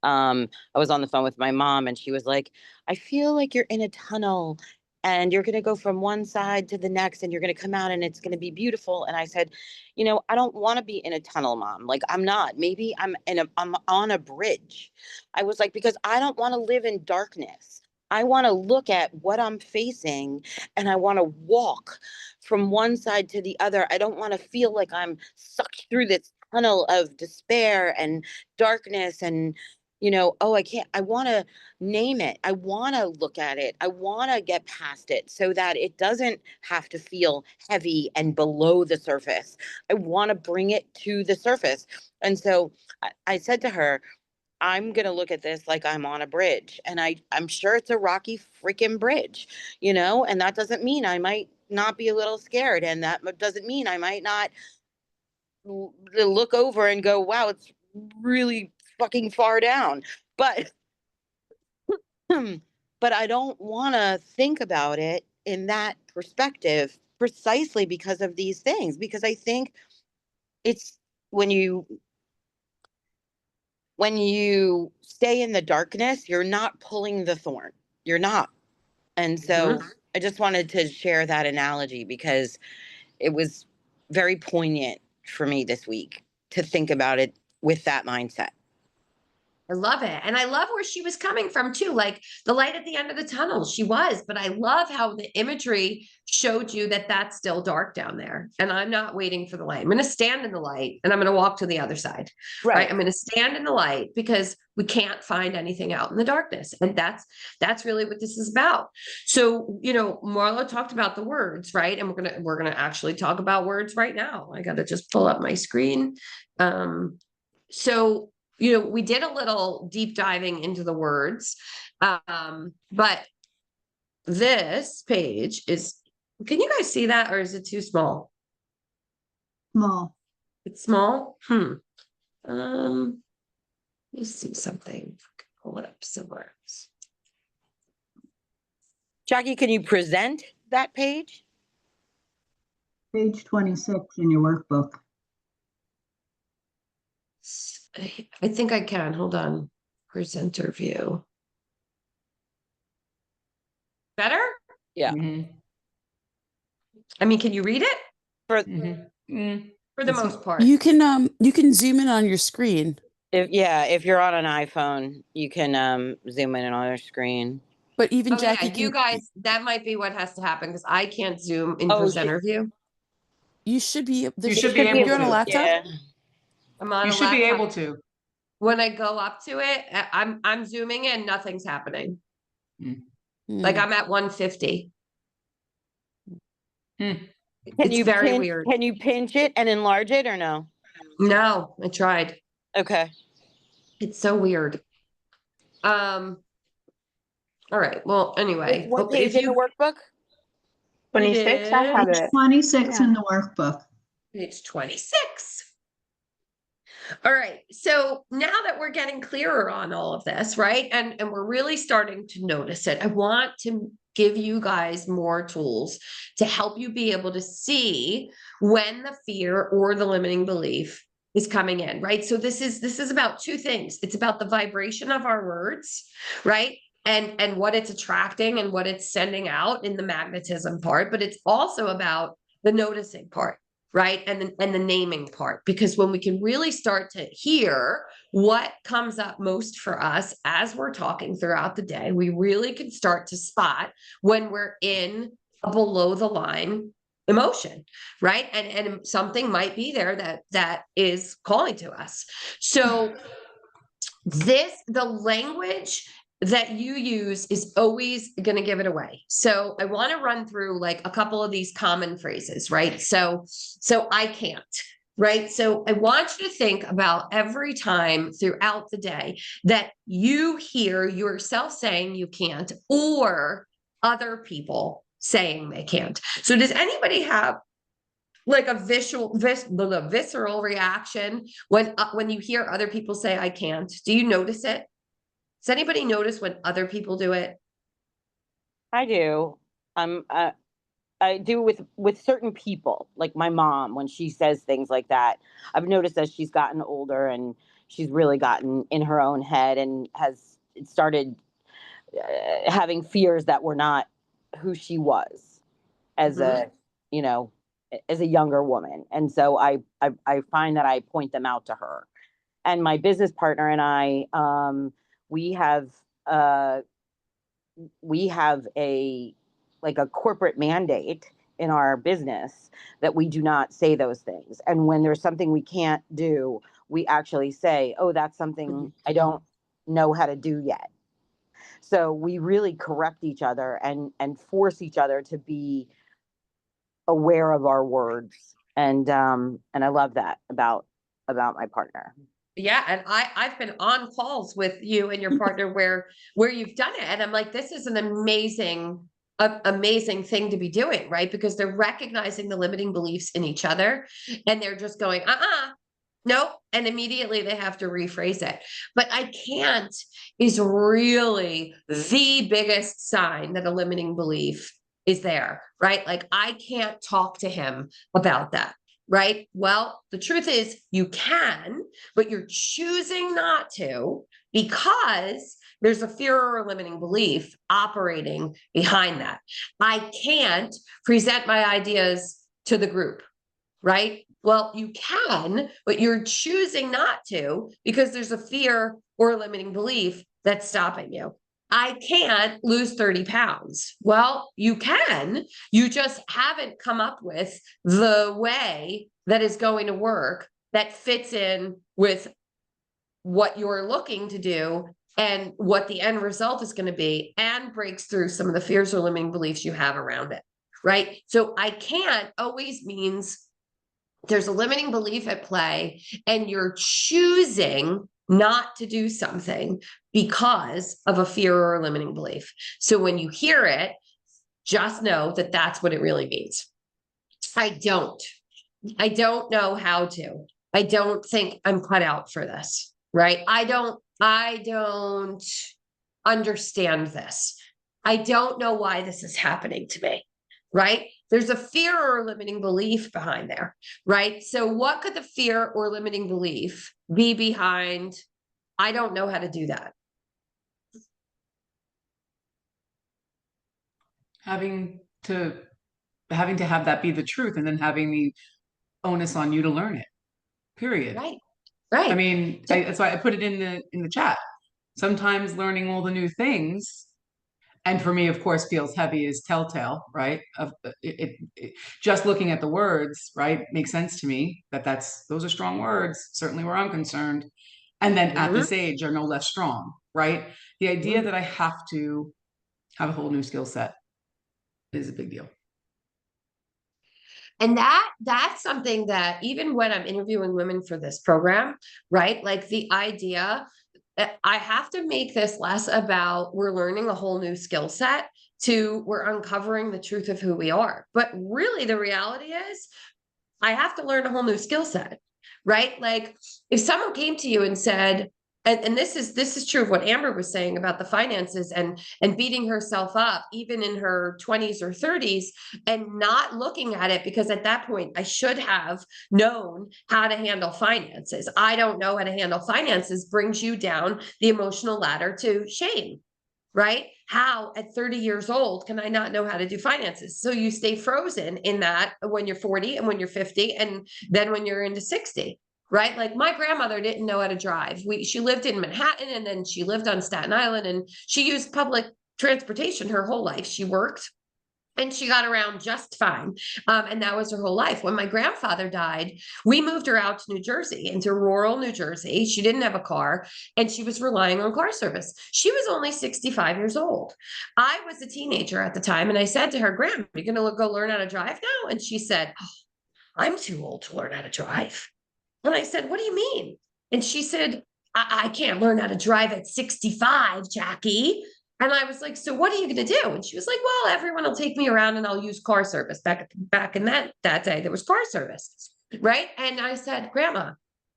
I was on the phone with my mom and she was like, I feel like you're in a tunnel and you're going to go from one side to the next and you're going to come out and it's going to be beautiful. And I said, I don't want to be in a tunnel, Mom. Like I'm not. Maybe I'm on a bridge. I was like, because I don't want to live in darkness. I want to look at what I'm facing and I want to walk from one side to the other. I don't want to feel like I'm sucked through this tunnel of despair and darkness and I can't, I want to name it. I want to look at it. I want to get past it so that it doesn't have to feel heavy and below the surface. I want to bring it to the surface. And so I said to her, I'm going to look at this like I'm on a bridge, and I'm sure it's a rocky freaking bridge, and that doesn't mean I might not be a little scared. And that doesn't mean I might not look over and go, wow, it's really fucking far down. But I don't want to think about it in that perspective precisely because of these things, because I think it's when you stay in the darkness, you're not pulling the thorn. You're not. And so I just wanted to share that analogy because it was very poignant for me this week to think about it with that mindset. I love it. And I love where she was coming from too. Like the light at the end of the tunnel, she was, but I love how the imagery showed you that that's still dark down there. And I'm not waiting for the light. I'm going to stand in the light and I'm going to walk to the other side. Right. I'm going to stand in the light because we can't find anything out in the darkness. And that's really what this is about. So, Marlo talked about the words, right? And we're going to actually talk about words right now. I got to just pull up my screen. So we did a little deep diving into the words, but this page can you guys see that or is it too small? Small. It's small? Let me see something. Pull it up somewhere else. Jackie, can you present that page? Page 26 in your workbook. I think I can. Hold on. Presenter view. Better? Yeah. Mm-hmm. I mean, can you read it? For the most part. You can zoom in on your screen. if you're on an iPhone, you can zoom in on your screen. But even Oh yeah, Jackie you can, guys, that might be what has to happen because I can't Zoom in Oh, presenter view. you should be, You there should should, be able you're on a to. laptop? Yeah. I'm on You a should be laptop. able to. When I go up to it, I'm zooming in, nothing's happening. Like Hmm. I'm at 150. Hmm. It's very weird. Can you pinch it and enlarge it or no? No, I tried. Okay. It's so weird. All right. Well, anyway, It's what if page in the you workbook? 26, I have Page it. 26 Yeah. in the workbook. page 26. All right. So now that we're getting clearer on all of this, right? And we're really starting to notice it, I want to give you guys more tools to help you be able to see when the fear or the limiting belief is coming in, right? So this is about two things. It's about the vibration of our words, right? And what it's attracting and what it's sending out in the magnetism part, but it's also about the noticing part, right? And the naming part, because when we can really start to hear what comes up most for us as we're talking throughout the day, we really can start to spot when we're in a below the line emotion, right? And something might be there that is calling to us. So the language that you use is always going to give it away. So I want to run through like a couple of these common phrases, right? So I can't, right? So I want you to think about every time throughout the day that you hear yourself saying you can't or other people saying they can't. So does anybody have like a visceral reaction when you hear other people say I can't? Do you notice it? Does anybody notice when other people do it? I do. I do with certain people, like my mom, when she says things like that. I've noticed as she's gotten older and she's really gotten in her own head and has started having fears that were not who she was as a, you know, as a younger woman. And so I find that I point them out to her. And my business partner and I, we have uh, we have a like a corporate mandate in our business that we do not say those things. And when there's something we can't do, we actually say, "Oh, that's something I don't know how to do yet." So we really correct each other and force each other to be aware of our words. And I love that about my partner. Yeah, and I've been on calls with you and your partner where you've done it, and I'm like, this is an amazing thing to be doing, right? Because they're recognizing the limiting beliefs in each other, and they're just going, nope, and immediately they have to rephrase it. But I can't is really the biggest sign that a limiting belief is there, right? Like I can't talk to him about that. Right. Well, the truth is you can, but you're choosing not to because there's a fear or a limiting belief operating behind that. I can't present my ideas to the group, right? Well, you can, but you're choosing not to because there's a fear or a limiting belief that's stopping you. I can't lose 30 pounds. Well, you can. You just haven't come up with the way that is going to work that fits in with what you're looking to do and what the end result is going to be and breaks through some of the fears or limiting beliefs you have around it. Right. So I can't always means there's a limiting belief at play and you're choosing not to do something because of a fear or a limiting belief. So when you hear it, just know that that's what it really means. I don't know how to. I don't think I'm cut out for this, right? I don't understand this. I don't know why this is happening to me, right? There's a fear or limiting belief behind there, right? So what could the fear or limiting belief be behind? I don't know how to do that. Having to have that be the truth and then having the onus on you to learn it. Period. Right. Right. I mean, that's why I put it in the chat. Sometimes learning all the new things And for me, of course, feels heavy is telltale, right? Of just looking at the words, right, makes sense to me that those are strong words, certainly where I'm concerned. And then at this age are no less strong, right? The idea that I have to have a whole new skill set is a big deal. And that's something that even when I'm interviewing women for this program, right? Like the idea that I have to make this less about we're learning a whole new skill set to we're uncovering the truth of who we are. But really the reality is I have to learn a whole new skill set, right? Like if someone came to you and said, and this is true of what Amber was saying about the finances and beating herself up even in her 20s or 30s and not looking at it because at that point I should have known how to handle finances. I don't know how to handle finances brings you down the emotional ladder to shame. Right? How at 30 years old can I not know how to do finances? So you stay frozen in that when you're 40 and when you're 50 and then when you're into 60, right? Like my grandmother didn't know how to drive. She lived in Manhattan and then she lived on Staten Island and she used public transportation her whole life. She worked and she got around just fine. And that was her whole life. When my grandfather died, we moved her out to New Jersey, into rural New Jersey. She didn't have a car and she was relying on car service. She was only 65 years old. I was a teenager at the time. And I said to her, Grandma, are you going to go learn how to drive now? And she said, oh, I'm too old to learn how to drive. And I said, what do you mean? And she said, I can't learn how to drive at 65, Jackie. And I was like, so what are you going to do? And she was like, well, everyone will take me around and I'll use car service. Back in that day, there was car service, right? And I said, Grandma,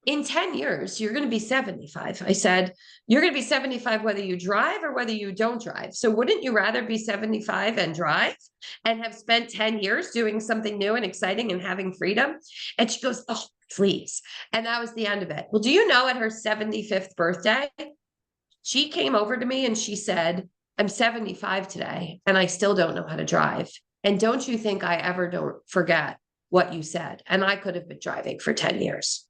in 10 years, you're going to be 75. I said, you're going to be 75 whether you drive or whether you don't drive. So wouldn't you rather be 75 and drive and have spent 10 years doing something new and exciting and having freedom? And she goes, oh, please. And that was the end of it. Well, do you know at her 75th birthday, she came over to me and she said, I'm 75 today and I still don't know how to drive. And don't you think I ever don't forget what you said? And I could have been driving for 10 years.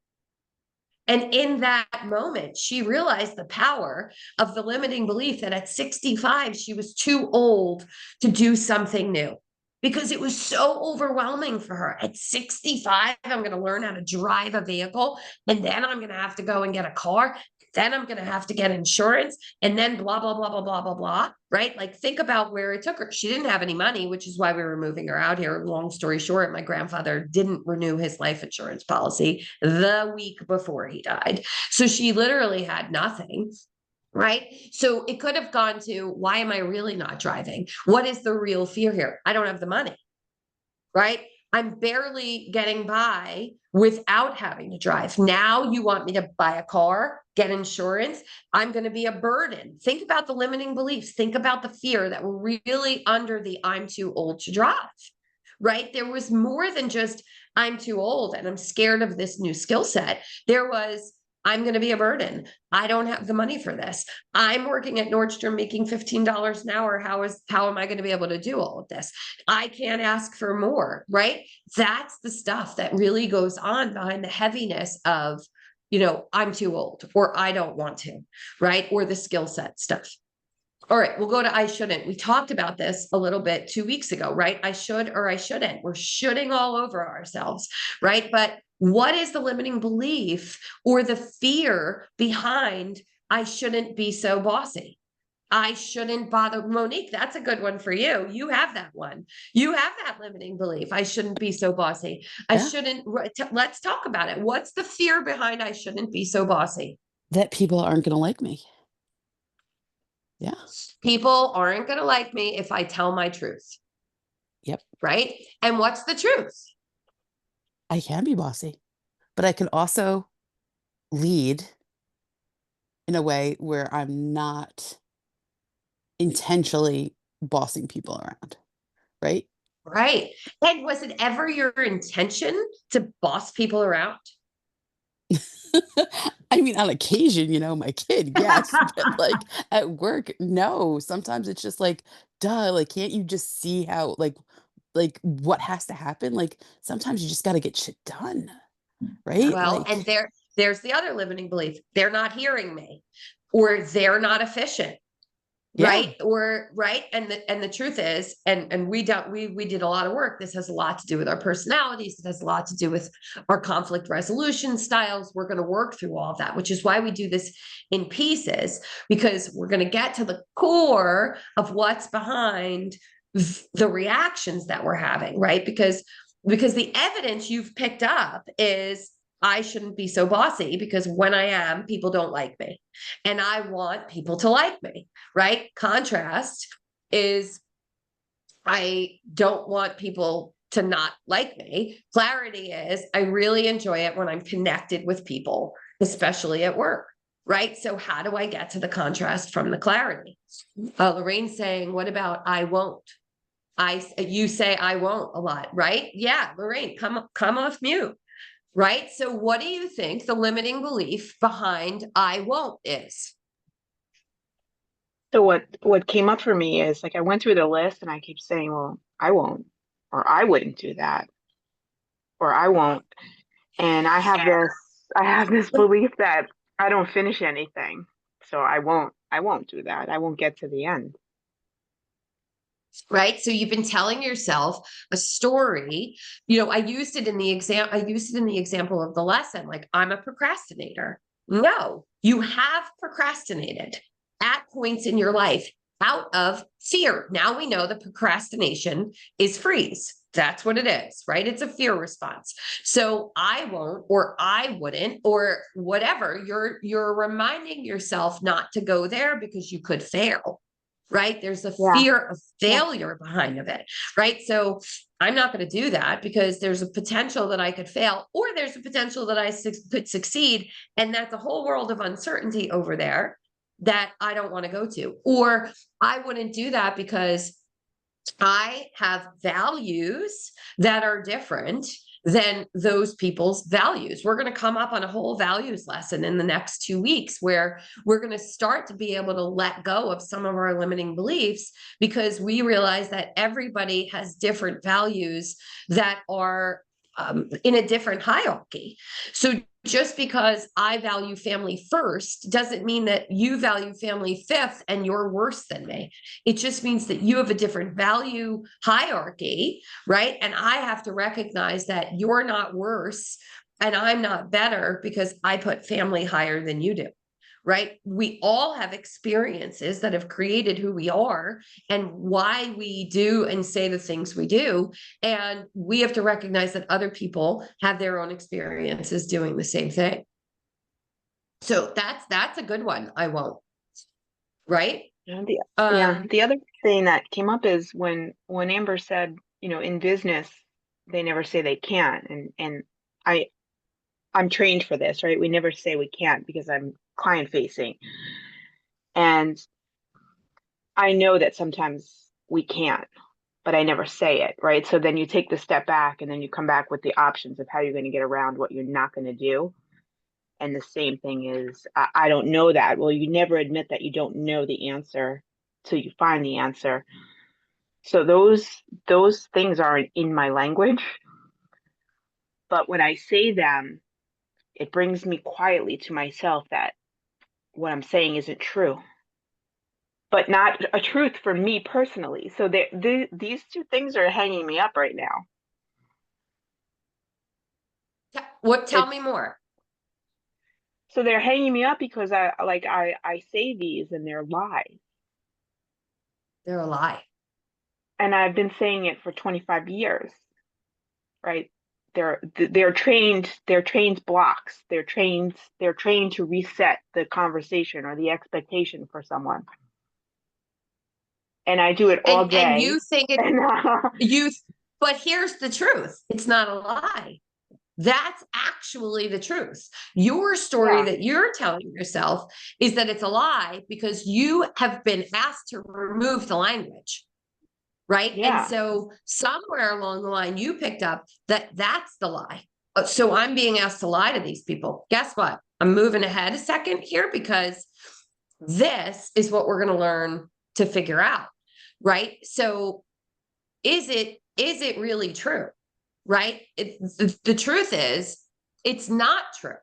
And in that moment, she realized the power of the limiting belief that at 65, she was too old to do something new because it was so overwhelming for her. At 65, I'm going to learn how to drive a vehicle, and then I'm going to have to go and get a car. Then I'm going to have to get insurance, and then blah, blah, blah, blah, blah, blah, blah, right? Like think about where it took her. She didn't have any money, which is why we were moving her out here. Long story short, my grandfather didn't renew his life insurance policy the week before he died. So she literally had nothing. Right. So it could have gone to, why am I really not driving? What is the real fear here? I don't have the money. Right. I'm barely getting by without having to drive. Now you want me to buy a car, get insurance. I'm going to be a burden. Think about the limiting beliefs. Think about the fear that were really under the I'm too old to drive. Right. There was more than just I'm too old and I'm scared of this new skill set. There was, I'm going to be a burden. I don't have the money for this. I'm working at Nordstrom making $15 an hour. How am I going to be able to do all of this? I can't ask for more, right? That's the stuff that really goes on behind the heaviness of, I'm too old or I don't want to, right? Or the skill set stuff. All right, we'll go to I shouldn't. We talked about this a little bit 2 weeks ago, right? I should or I shouldn't. We're shoulding all over ourselves, right? But what is the limiting belief or the fear behind I shouldn't be so bossy? I shouldn't bother. Monique, that's a good one for you. You have that one. You have that limiting belief. I shouldn't be so bossy. I shouldn't. Let's talk about it. What's the fear behind I shouldn't be so bossy? That people aren't going to like me. Yeah. People aren't going to like me if I tell my truth. Yep. Right. And what's the truth? I can be bossy, but I can also lead in a way where I'm not intentionally bossing people around. Right. Right. And was it ever your intention to boss people around? I mean, on occasion, my kid, yes, but like at work, no. Sometimes it's just like, duh, like, can't you just see how, like what has to happen? Like, sometimes you just got to get shit done, right? Well, and there's the other limiting belief. They're not hearing me or they're not efficient. right? Or right. And the truth is, and we did a lot of work. This has a lot to do with our personalities. It has a lot to do with our conflict resolution styles. We're going to work through all of that, which is why we do this in pieces, because we're going to get to the core of what's behind the reactions that we're having, right? Because the evidence you've picked up is, I shouldn't be so bossy because when I am, people don't like me. And I want people to like me, right? Contrast is, I don't want people to not like me. Clarity is, I really enjoy it when I'm connected with people, especially at work, right? So how do I get to the contrast from the clarity? Lorraine's saying, what about I won't? You say I won't a lot, right? Yeah, Lorraine, come off mute. Right? So what do you think the limiting belief behind I won't is? So what came up for me is like I went through the list and I keep saying, well, I won't, or I wouldn't do that, or I won't. And I have this belief that I don't finish anything. So I won't do that. I won't get to the end. Right? So you've been telling yourself a story. I used it in the example of the lesson. Like, I'm a procrastinator. No, you have procrastinated at points in your life out of fear. Now we know that procrastination is freeze. That's what it is, right? It's a fear response. So I won't, or I wouldn't, or whatever. You're reminding yourself not to go there because you could fail. Right? There's a Yeah. fear of failure behind of it, right? So I'm not going to do that because there's a potential that I could fail, or there's a potential that I could succeed. And that's a whole world of uncertainty over there that I don't want to go to. Or I wouldn't do that because I have values that are different than those people's values. We're going to come up on a whole values lesson in the next 2 weeks where we're going to start to be able to let go of some of our limiting beliefs, because we realize that everybody has different values that are in a different hierarchy. So just because I value family first doesn't mean that you value family fifth and you're worse than me. It just means that you have a different value hierarchy, right? And I have to recognize that you're not worse and I'm not better because I put family higher than you do, right? We all have experiences that have created who we are and why we do and say the things we do. And we have to recognize that other people have their own experiences doing the same thing. So that's a good one. I won't. Right? The other thing that came up is when Amber said, in business, they never say they can't. And I'm trained for this, right? We never say we can't because I'm client facing. And I know that sometimes we can't, but I never say it, right? So then you take the step back and then you come back with the options of how you're going to get around what you're not going to do. And the same thing is, I don't know that. Well, you never admit that you don't know the answer till you find the answer. So those things aren't in my language. But when I say them, it brings me quietly to myself that what I'm saying isn't true, but not a truth for me personally. So these two things are hanging me up right now. Tell me more. So they're hanging me up because I say these and they're lies. They're a lie. And I've been saying it for 25 years, right? They're trained blocks. They're trained to reset the conversation or the expectation for someone. And I do it all day. And you think it but here's the truth. It's not a lie. That's actually the truth. Your story that you're telling yourself is that it's a lie because you have been asked to remove the language. Right. Yeah. And so somewhere along the line, you picked up that that's the lie. So I'm being asked to lie to these people. Guess what? I'm moving ahead a second here because this is what we're going to learn to figure out. Right. So is it really true? Right. The truth is it's not true.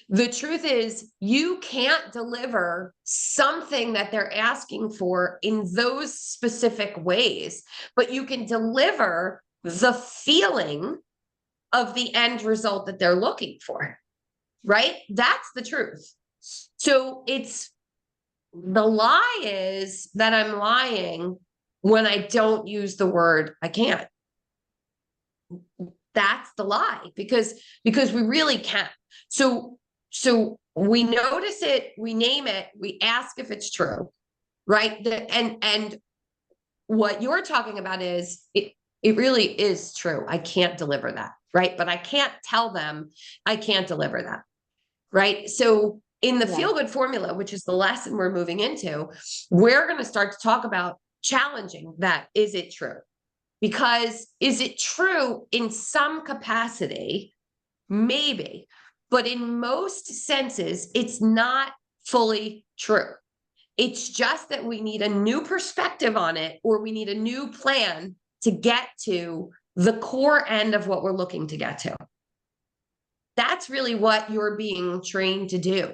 The truth is, you can't deliver something that they're asking for in those specific ways, but you can deliver the feeling of the end result that they're looking for, right? That's the truth. So it's the lie is that I'm lying when I don't use the word I can't. That's the lie because we really can't. So we notice it, we name it, we ask if it's true, right? And what you're talking about is it really is true. I can't deliver that, right? But I can't tell them I can't deliver that, right? So in the Yeah. feel good formula, which is the lesson we're moving into, we're going to start to talk about challenging that. Is it true? Because is it true in some capacity? Maybe, but in most senses, it's not fully true. It's just that we need a new perspective on it, or we need a new plan to get to the core end of what we're looking to get to. That's really what you're being trained to do.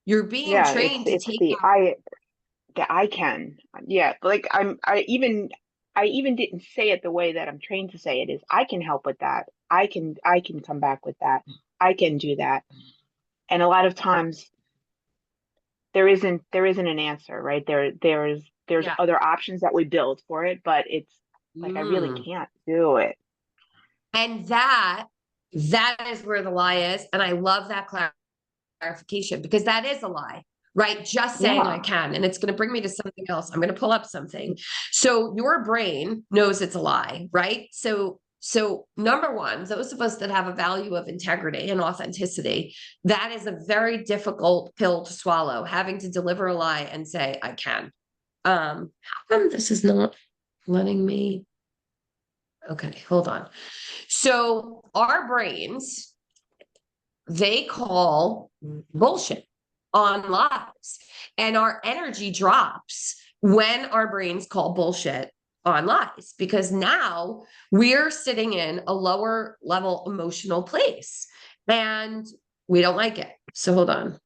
You're being Yeah, trained to it's take the I can. Yeah, like I even didn't say it the way that I'm trained to say it is I can help with that. I can come back with that. I can do that. And a lot of times there isn't an answer, right? There's Yeah. other options that we build for it, but it's like I really can't do it. And that is where the lie is. And I love that clarification because that is a lie, right? Just saying I Yeah. can. And it's going to bring me to something else. I'm going to pull up something. So your brain knows it's a lie, right? So number one, those of us that have a value of integrity and authenticity, that is a very difficult pill to swallow, having to deliver a lie and say, I can. How come this is not letting me? Okay, hold on. So our brains, they call bullshit on lies, and our energy drops when our brains call bullshit on lies, because now we're sitting in a lower level emotional place and we don't like it. So hold on.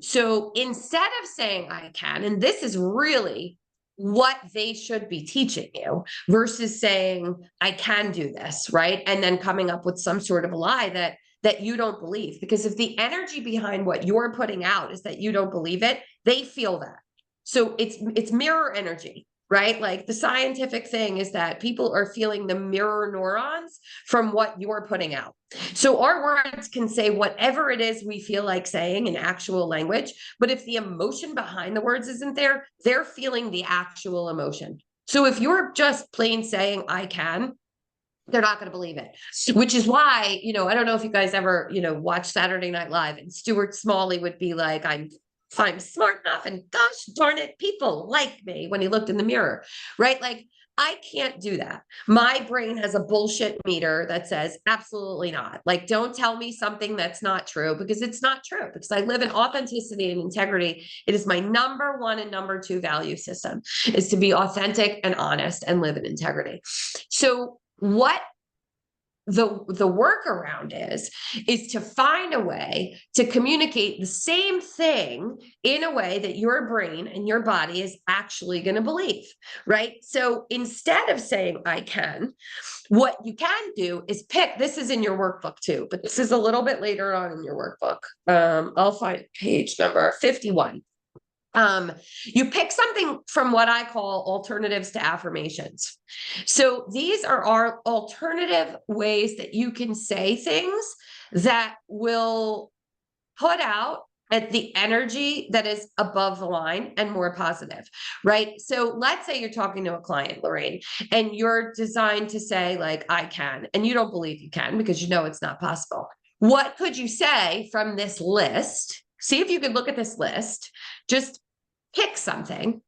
So instead of saying I can, and this is really what they should be teaching you versus saying I can do this, right? And then coming up with some sort of a lie that you don't believe. Because if the energy behind what you're putting out is that you don't believe it, they feel that. So it's mirror energy, right? Like the scientific thing is that people are feeling the mirror neurons from what you're putting out. So our words can say whatever it is we feel like saying in actual language, but if the emotion behind the words isn't there, they're feeling the actual emotion. So if you're just plain saying I can, they're not going to believe it, which is why, I don't know if you guys ever, watch Saturday Night Live, and Stuart Smalley would be like, I'm smart enough, and gosh darn it, people like me, when he looked in the mirror, right? Like, I can't do that. My brain has a bullshit meter that says absolutely not. Like, don't tell me something that's not true, because it's not true, because I live in authenticity and integrity. It is my number one and number two value system, is to be authentic and honest and live in integrity. So what the workaround is to find a way to communicate the same thing in a way that your brain and your body is actually going to believe, right? So instead of saying I can, what you can do is pick, this is in your workbook too, but this is a little bit later on in your workbook. I'll find page number 51. You pick something from what I call alternatives to affirmations. So these are our alternative ways that you can say things that will put out at the energy that is above the line and more positive, right? So let's say you're talking to a client, Lorraine, and you're designed to say like, I can, and you don't believe you can because you know it's not possible. What could you say from this list? See if you could look at this list, just pick something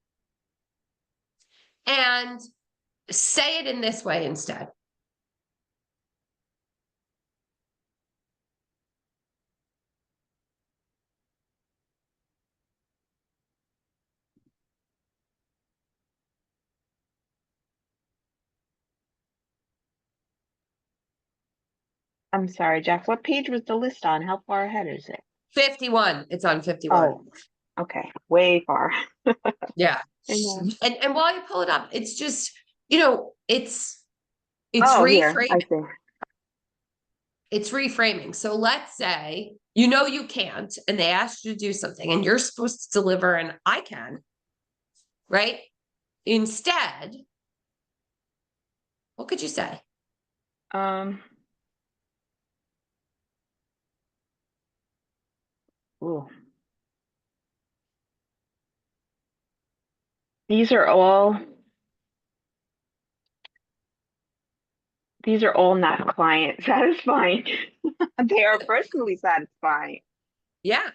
and say it in this way instead. I'm sorry, Jeff. What page was the list on? How far ahead is it? 51. It's on 51. Oh, okay. Way far. Yeah. I know. And while you pull it up, it's just, it's Oh, here. I reframing. see. It's reframing. So let's say, you can't, and they asked you to do something and you're supposed to deliver and I can, right? Instead, what could you say? Um, ooh. These are all not client satisfying. They are personally satisfying. Yeah.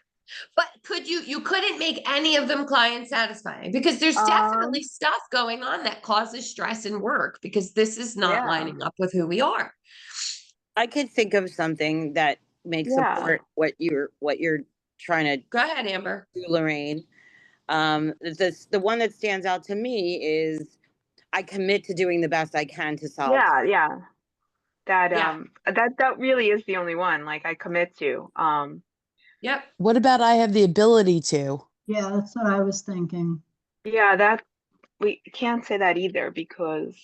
But you couldn't make any of them client satisfying because there's definitely Um, stuff going on that causes stress in work because this is not yeah, lining up with who we are. I could think of something that makes yeah. support what you're trying to Go ahead, Amber. do, Lorraine. The one that stands out to me is I commit to doing the best I can to solve. Yeah, yeah. That Yeah. that really is the only one, like, I commit to. Yep. What about I have the ability to? Yeah, that's what I was thinking. Yeah, that we can't say that either because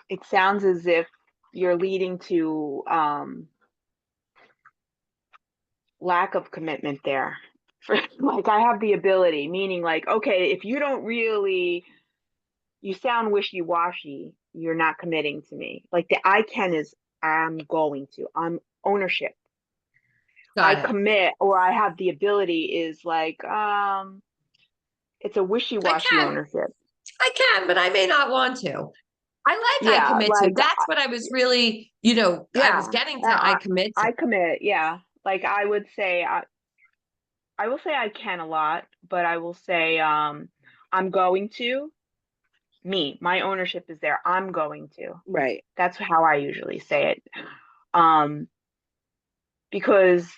it sounds as if you're leading to lack of commitment there. For like, I have the ability, meaning like, okay, if you don't really, you sound wishy-washy, you're not committing to me. Like the I can is I'm going to, I'm ownership. I Got it. commit or I have the ability is like, it's a I wishy-washy can. ownership. I can, but I may not want to. I like I Yeah, commit to. like, That's what I was really, I was yeah, getting to I commit to. I commit. Yeah, like I would say, I will say I can a lot, but I will say, I'm going to. My ownership is there. I'm going to. Right. That's how I usually say it. Um, because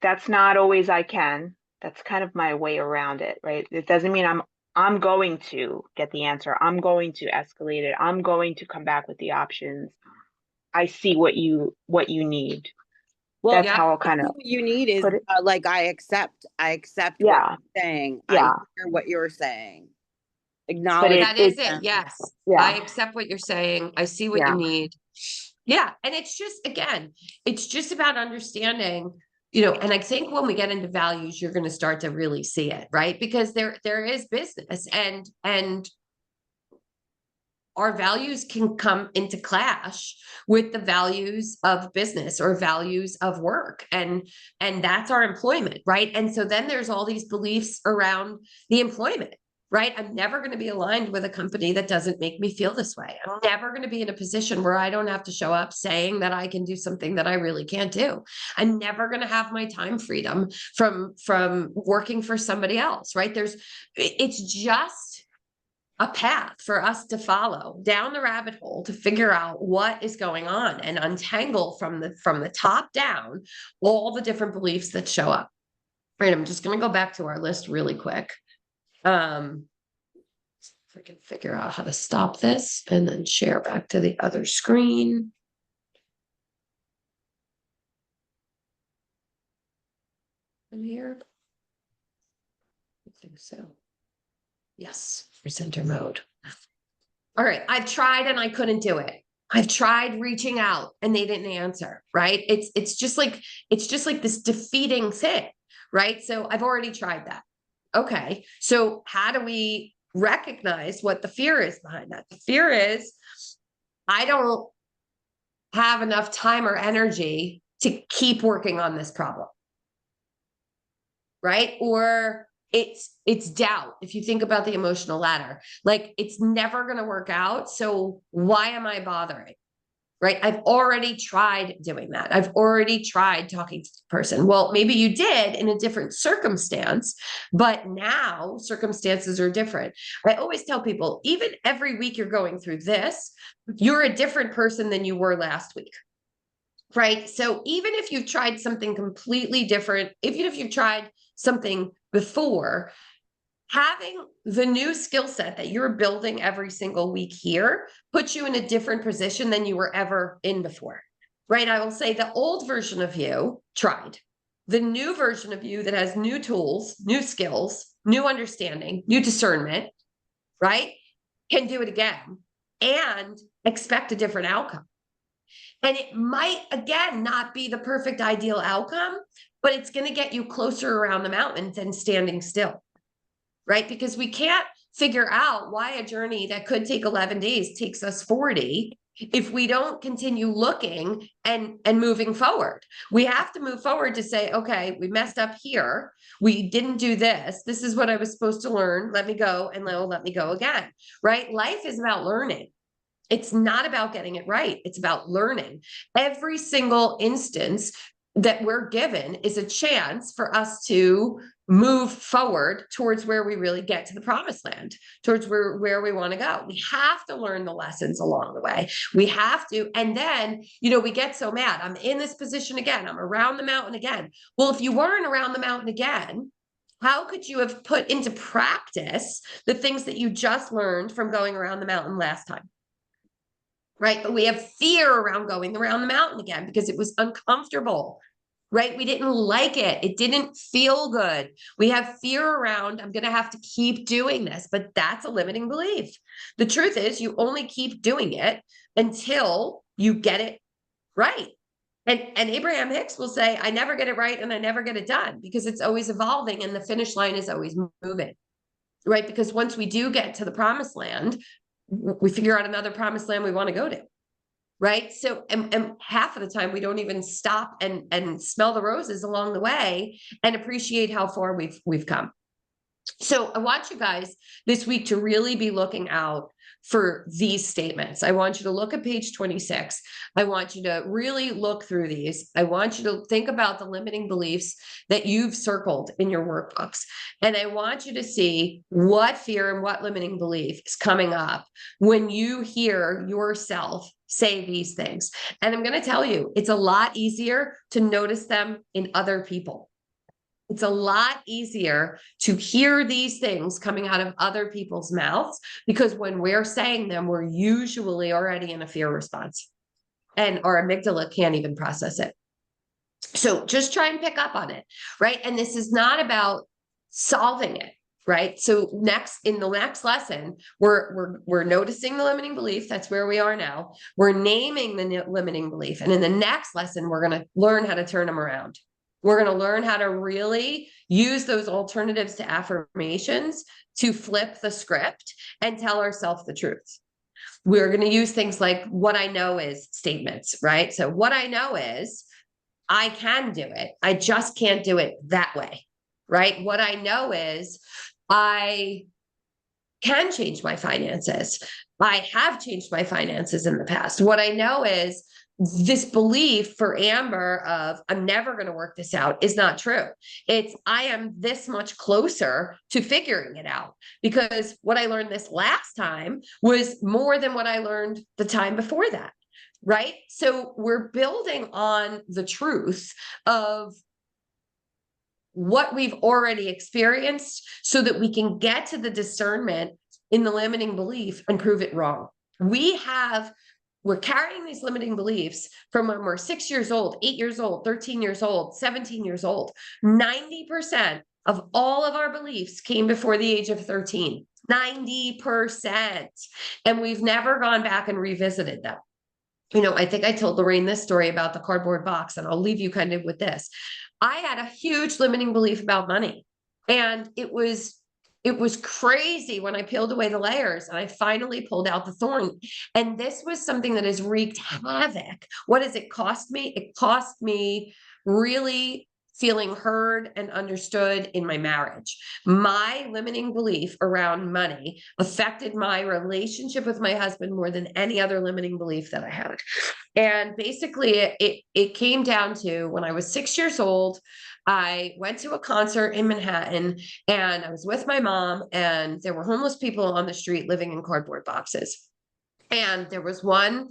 that's not always I can. That's kind of my way around it, right? It doesn't mean I'm going to get the answer. I'm going to escalate it. I'm going to come back with the options. I see what you need. Well, That's Yeah. how I'll I kind of think what you need is put it. like I accept what Yeah, you're saying. I yeah. hear what you're saying. But Acknowledge it That is it it. them. Yes. I yeah, accept what you're saying. I see what you yeah, need. Yeah. And it's just, again, it's just about understanding, and I think when we get into values, you're going to start to really see it, right? Because there is business and our values can come into clash with the values of business or values of work and that's our employment, right? And so then there's all these beliefs around the employment, right? I'm never going to be aligned with a company that doesn't make me feel this way. I'm never going to be in a position where I don't have to show up saying that I can do something that I really can't do. I'm never going to have my time freedom from working for somebody else, right? It's just a path for us to follow down the rabbit hole to figure out what is going on and untangle from the top down all the different beliefs that show up. Right. I'm just going to go back to our list really quick. If I can figure out how to stop this and then share back to the other screen. In here. I think so. Yes, presenter mode. All right, I've tried and I couldn't do it. I've tried reaching out and they didn't answer, right? It's just like this defeating thing, right? So I've already tried that. Okay. So how do we recognize what the fear is behind that? The fear is I don't have enough time or energy to keep working on this problem. Right? Or it's doubt. If you think about the emotional ladder, like it's never going to work out. So why am I bothering? Right? I've already tried doing that. I've already tried talking to the person. Well, maybe you did in a different circumstance, but now circumstances are different. I always tell people, even every week you're going through this, you're a different person than you were last week. Right. So even if you've tried something completely different, even if you've tried something before, having the new skill set that you're building every single week here puts you in a different position than you were ever in before. right? I will say the old version of you tried. The new version of you that has new tools, new skills, new understanding, new discernment, right? Can do it again and expect a different outcome. And it might, again, not be the perfect ideal outcome, but it's going to get you closer around the mountain than standing still, right? Because we can't figure out why a journey that could take 11 days takes us 40 if we don't continue looking and moving forward. We have to move forward to say, okay, we messed up here. We didn't do this. This is what I was supposed to learn. Let me go, and let me go again, right? Life is about learning. It's not about getting it right. It's about learning. Every single instance that we're given is a chance for us to move forward towards where we really get to the promised land, towards where we want to go. We have to learn the lessons along the way. We have to. And then, we get so mad. I'm in this position again. I'm around the mountain again. Well, if you weren't around the mountain again, how could you have put into practice the things that you just learned from going around the mountain last time? Right? But we have fear around going around the mountain again because it was uncomfortable, right? We didn't like it. It didn't feel good. We have fear around, I'm going to have to keep doing this, but that's a limiting belief. The truth is you only keep doing it until you get it right. And Abraham Hicks will say, I never get it right and I never get it done, because it's always evolving and the finish line is always moving, right? Because once we do get to the promised land, we figure out another promised land we want to go to, right? So, and half of the time we don't even stop and smell the roses along the way and appreciate how far we've come. So I want you guys this week to really be looking out for these statements. I want you to look at page 26. I want you to really look through these. I want you to think about the limiting beliefs that you've circled in your workbooks. And I want you to see what fear and what limiting belief is coming up when you hear yourself say these things. And I'm going to tell you, it's a lot easier to notice them in other people. It's a lot easier to hear these things coming out of other people's mouths, because when we're saying them, we're usually already in a fear response and our amygdala can't even process it. So just try and pick up on it, right? And this is not about solving it, right? So in the next lesson, we're noticing the limiting belief. That's where we are now. We're naming the limiting belief. And in the next lesson, we're going to learn how to turn them around. We're going to learn how to really use those alternatives to affirmations to flip the script and tell ourselves the truth. We're going to use things like what I know is statements, right? So what I know is I can do it. I just can't do it that way, right? What I know is I can change my finances. I have changed my finances in the past. What I know is this belief for Amber of I'm never going to work this out is not true. It's I am this much closer to figuring it out, because what I learned this last time was more than what I learned the time before that, right? So we're building on the truth of what we've already experienced so that we can get to the discernment in the limiting belief and prove it wrong. We're carrying these limiting beliefs from when we're 6 years old, 8 years old, 13 years old, 17 years old. 90% of all of our beliefs came before the age of 13. 90%. And we've never gone back and revisited them. I think I told Lorraine this story about the cardboard box, and I'll leave you kind of with this. I had a huge limiting belief about money, and it was crazy when I peeled away the layers and I finally pulled out the thorn. And this was something that has wreaked havoc. What does it cost me? It cost me really feeling heard and understood in my marriage. My limiting belief around money affected my relationship with my husband more than any other limiting belief that I had. And basically it came down to when I was 6 years old, I went to a concert in Manhattan and I was with my mom, and there were homeless people on the street living in cardboard boxes. And there was one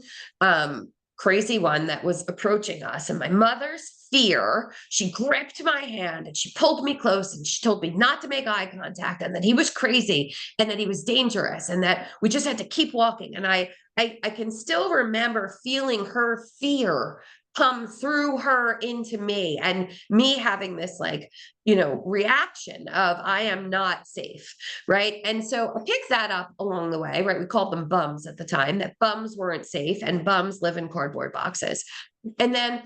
crazy one that was approaching us, and my mother's fear, she gripped my hand and she pulled me close and she told me not to make eye contact, and that he was crazy and that he was dangerous and that we just had to keep walking. And I can still remember feeling her fear come through her into me, and me having this like, reaction of I am not safe, right? And so I picked that up along the way, right? We called them bums at the time, that bums weren't safe and bums live in cardboard boxes. And then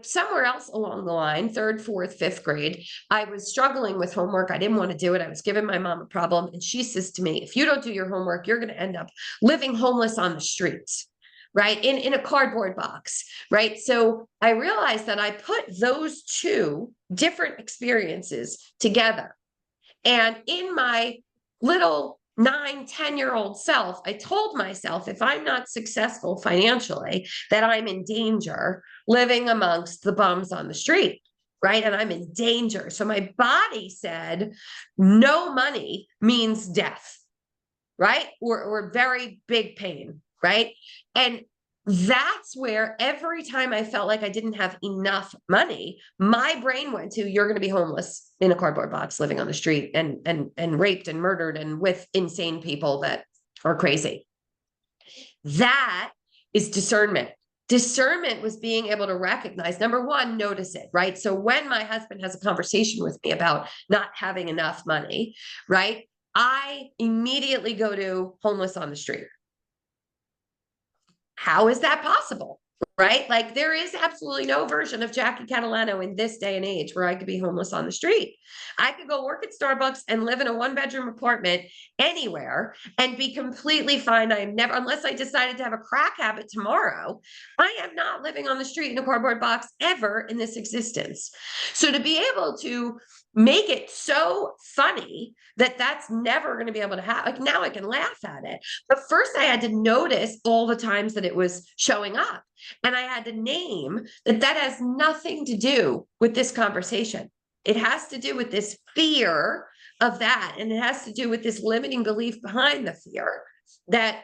somewhere else along the line, third, fourth, fifth grade, I was struggling with homework. I didn't want to do it. I was giving my mom a problem. And she says to me, if you don't do your homework, you're going to end up living homeless on the streets, right? In a cardboard box, right? So I realized that I put those two different experiences together. And in my little 9, 10-year-old self, I told myself, if I'm not successful financially, that I'm in danger living amongst the bums on the street, right? And I'm in danger. So my body said, no money means death, right? Or very big pain, right? And that's where every time I felt like I didn't have enough money, my brain went to, you're going to be homeless in a cardboard box, living on the street and raped and murdered and with insane people that are crazy. That is discernment. Discernment was being able to recognize, number one, notice it, right? So when my husband has a conversation with me about not having enough money, right? I immediately go to homeless on the street. How is that possible? Right? Like there is absolutely no version of Jackie Catalano in this day and age where I could be homeless on the street. I could go work at Starbucks and live in a 1-bedroom apartment anywhere and be completely fine. I am never, unless I decided to have a crack habit tomorrow, I am not living on the street in a cardboard box ever in this existence. So to be able to make it so funny that that's never going to be able to happen, like now I can laugh at it. But first I had to notice all the times that it was showing up. And I had to name that that has nothing to do with this conversation. It has to do with this fear of that. And it has to do with this limiting belief behind the fear that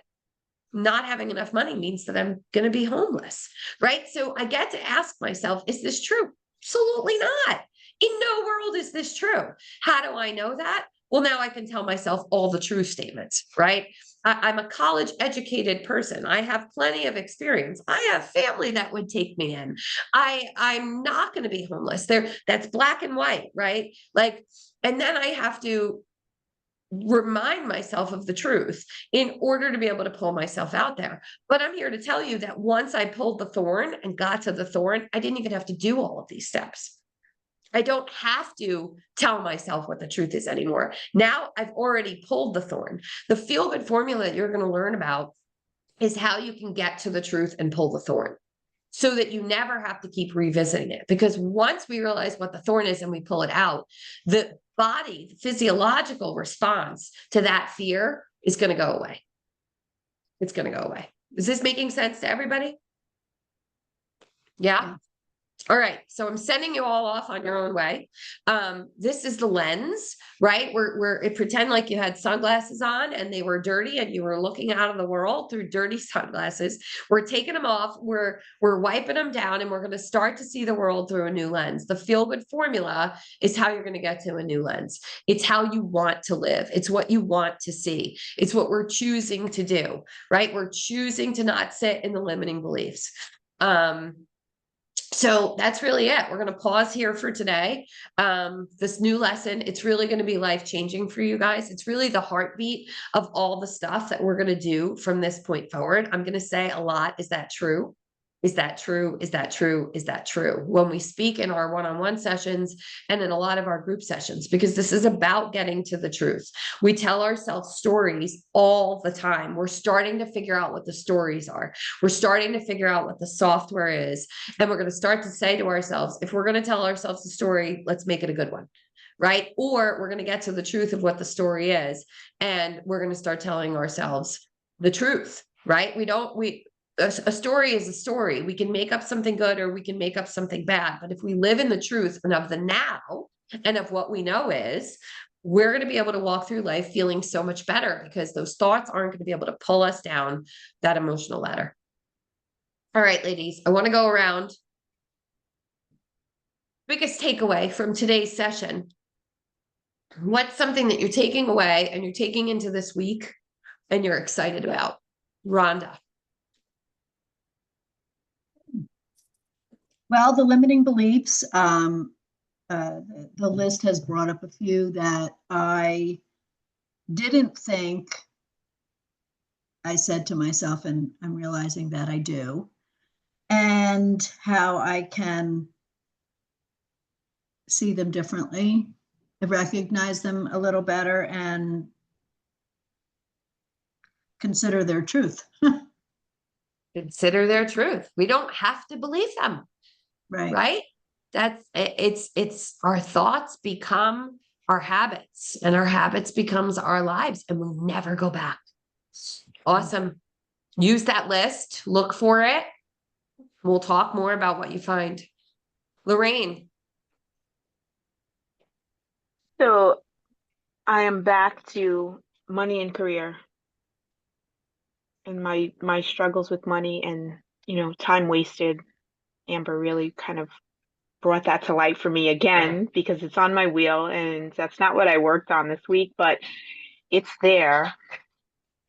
not having enough money means that I'm going to be homeless, right? So I get to ask myself, is this true? Absolutely not. In no world is this true. How do I know that? Well, now I can tell myself all the true statements, right? I'm a college educated person. I have plenty of experience. I have family that would take me in. I'm not going to be homeless. That's black and white, right? Like, and then I have to remind myself of the truth in order to be able to pull myself out there. But I'm here to tell you that once I pulled the thorn and got to the thorn, I didn't even have to do all of these steps. I don't have to tell myself what the truth is anymore. Now I've already pulled the thorn. The feel-good formula that you're going to learn about is how you can get to the truth and pull the thorn so that you never have to keep revisiting it. Because once we realize what the thorn is and we pull it out, the body, the physiological response to that fear is going to go away. It's going to go away. Is this making sense to everybody? Yeah. All right, so I'm sending you all off on your own way. This is the lens, right? Pretend like you had sunglasses on and they were dirty and you were looking out of the world through dirty sunglasses. We're taking them off, we're wiping them down, and we're going to start to see the world through a new lens. The feel-good formula is how you're going to get to a new lens. It's how you want to live. It's what you want to see. It's what we're choosing to do, right? We're choosing to not sit in the limiting beliefs. So that's really it. We're going to pause here for today. This new lesson, it's really going to be life-changing for you guys. It's really the heartbeat of all the stuff that we're going to do from this point forward. I'm going to say a lot. Is that true? Is that true? Is that true? Is that true? When we speak in our one-on-one sessions and in a lot of our group sessions, because this is about getting to the truth. We tell ourselves stories all the time. We're starting to figure out what the stories are. We're starting to figure out what the software is. And we're going to start to say to ourselves, if we're going to tell ourselves a story, let's make it a good one. Right? Or we're going to get to the truth of what the story is. And we're going to start telling ourselves the truth, right? A story is a story. We can make up something good or we can make up something bad. But if we live in the truth and of the now and of what we know is, we're going to be able to walk through life feeling so much better because those thoughts aren't going to be able to pull us down that emotional ladder. All right, ladies, I want to go around. Biggest takeaway from today's session. What's something that you're taking away and you're taking into this week and you're excited about? Rhonda. Well, the limiting beliefs, the list has brought up a few that I didn't think I said to myself, and I'm realizing that I do, and how I can see them differently, recognize them a little better, and consider their truth. Consider their truth. We don't have to believe them, Right. right? It's our thoughts become our habits, and our habits becomes our lives, and we never go back. Awesome. Use that list, look for it. We'll talk more about what you find. Lorraine. So I am back to money and career and my struggles with money and, time wasted. Amber really kind of brought that to light for me again because it's on my wheel and that's not what I worked on this week, but it's there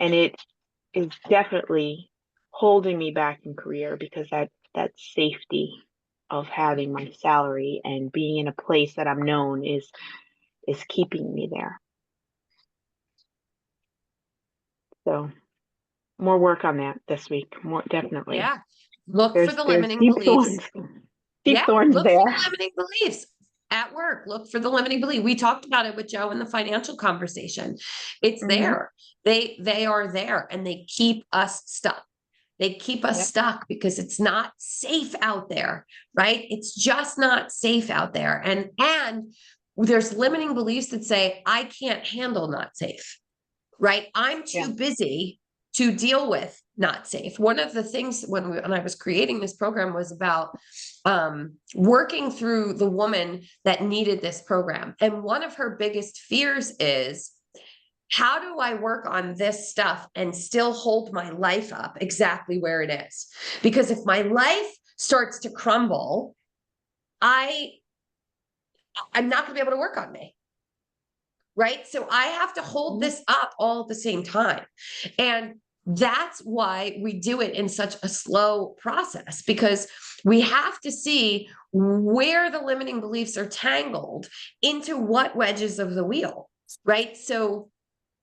and it is definitely holding me back in career because that safety of having my salary and being in a place that I'm known is keeping me there. So more work on that this week. More definitely. Yeah. Look for the There's limiting deep beliefs. thorns. Deep thorns look there. for the limiting beliefs at work. Look for the limiting belief. We talked about it with Joe in the financial conversation. It's there. They are there and they keep us stuck. They keep us stuck because it's not safe out there, right? It's just not safe out there. And there's limiting beliefs that say, I can't handle not safe, right? I'm too busy to deal with not safe. One of the things when I was creating this program was about working through the woman that needed this program. And one of her biggest fears is, how do I work on this stuff and still hold my life up exactly where it is? Because if my life starts to crumble, I'm not going to be able to work on me. Right. So I have to hold this up all at the same time. And that's why we do it in such a slow process, because we have to see where the limiting beliefs are tangled into what wedges of the wheel. Right. So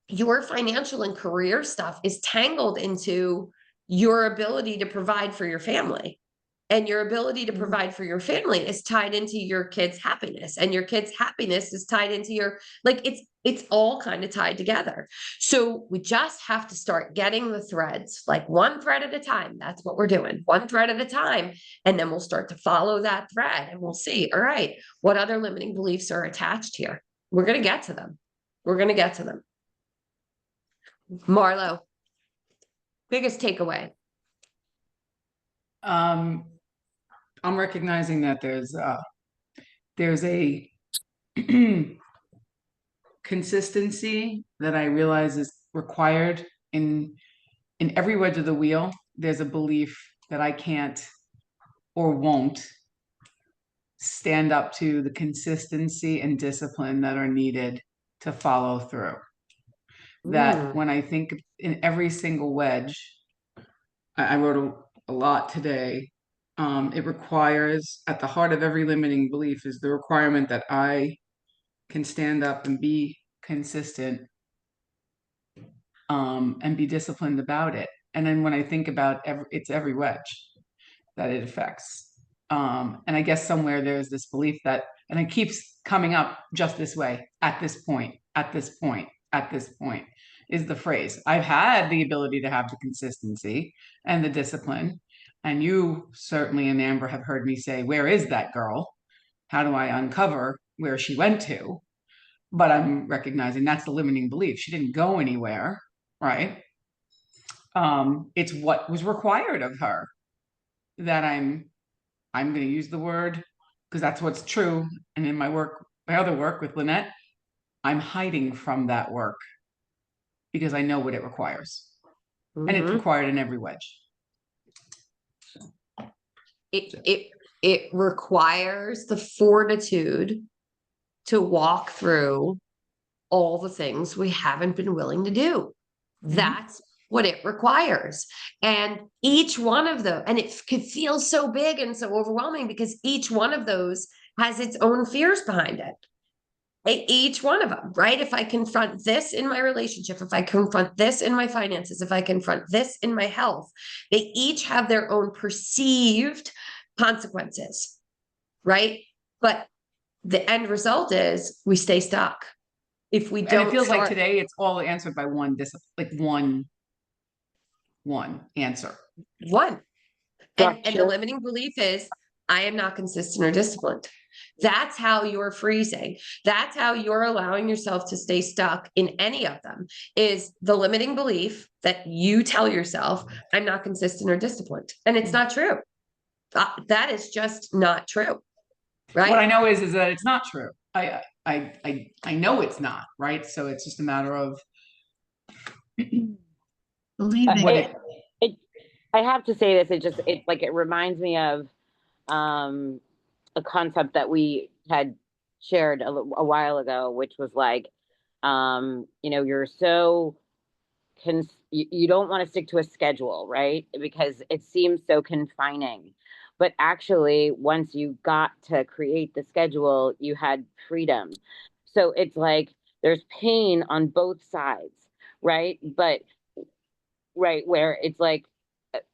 your financial and career stuff is tangled into your ability to provide for your family. And your ability to provide for your family is tied into your kids' happiness, and your kids' happiness is tied into your, like, it's all kind of tied together. So we just have to start getting the threads, like one thread at a time. That's what we're doing, one thread at a time. And then we'll start to follow that thread and we'll see, all right, what other limiting beliefs are attached here? We're going to get to them. We're going to get to them. Marlo, biggest takeaway. I'm recognizing that there's a consistency that I realize is required in every wedge of the wheel. There's a belief that I can't or won't stand up to the consistency and discipline that are needed to follow through. That when I think in every single wedge, I wrote a lot today. It requires, at the heart of every limiting belief is the requirement that I can stand up and be consistent, and be disciplined about it. And then when I think about it's every wedge that it affects. And I guess somewhere there's this belief that, and it keeps coming up just this way, at this point, at this point, at this point, is the phrase. I've had the ability to have the consistency and the discipline. And you certainly, and Amber, have heard me say, where is that girl? How do I uncover where she went to? But I'm recognizing that's the limiting belief. She didn't go anywhere, right? It's what was required of her that I'm going to use the word because that's what's true. And in my other work with Lynette, I'm hiding from that work because I know what it requires. And it's required in every wedge. It requires the fortitude to walk through all the things we haven't been willing to do. That's what it requires. And each one of them, and it could feel so big and so overwhelming because each one of those has its own fears behind it. Each one of them, right? If I confront this in my relationship, if I confront this in my finances, if I confront this in my health, they each have their own perceived consequences, right? But the end result is we stay stuck. If we And don't it feels like start today it's all answered by one discipline, like one answer. one. And the Structure. limiting belief is I am not consistent or disciplined. That's how you're freezing. That's how you're allowing yourself to stay stuck in any of them, is the limiting belief that you tell yourself, I'm not consistent or disciplined. And it's not true. That is just not true. Right. What I know is that it's not true. I know it's not, right? So it's just a matter of Believing what it. I have to say this, it reminds me of a concept that we had shared a while ago, which was like, you're so you don't want to stick to a schedule, right? Because it seems so confining. But actually, once you got to create the schedule, you had freedom. So it's like there's pain on both sides, right? But right where it's like,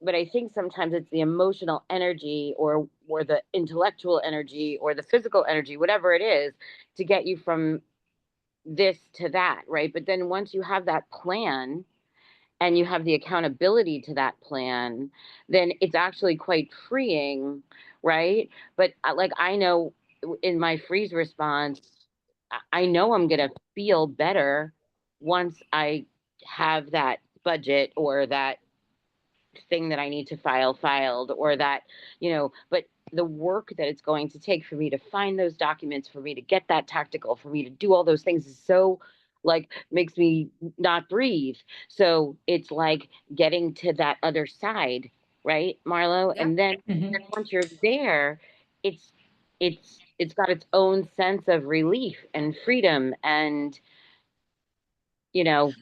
but I think sometimes it's the emotional energy or the intellectual energy or the physical energy, whatever it is, to get you from this to that, right? But then once you have that plan and you have the accountability to that plan, then it's actually quite freeing, right? But like I know in my freeze response, I know I'm going to feel better once I have that budget or that thing that I need to file filed or that, but the work that it's going to take for me to find those documents, for me to get that tactical, for me to do all those things is so like makes me not breathe. So it's like getting to that other side, right, Marlo? Yeah. And then once you're there, it's it's got its own sense of relief and freedom and you know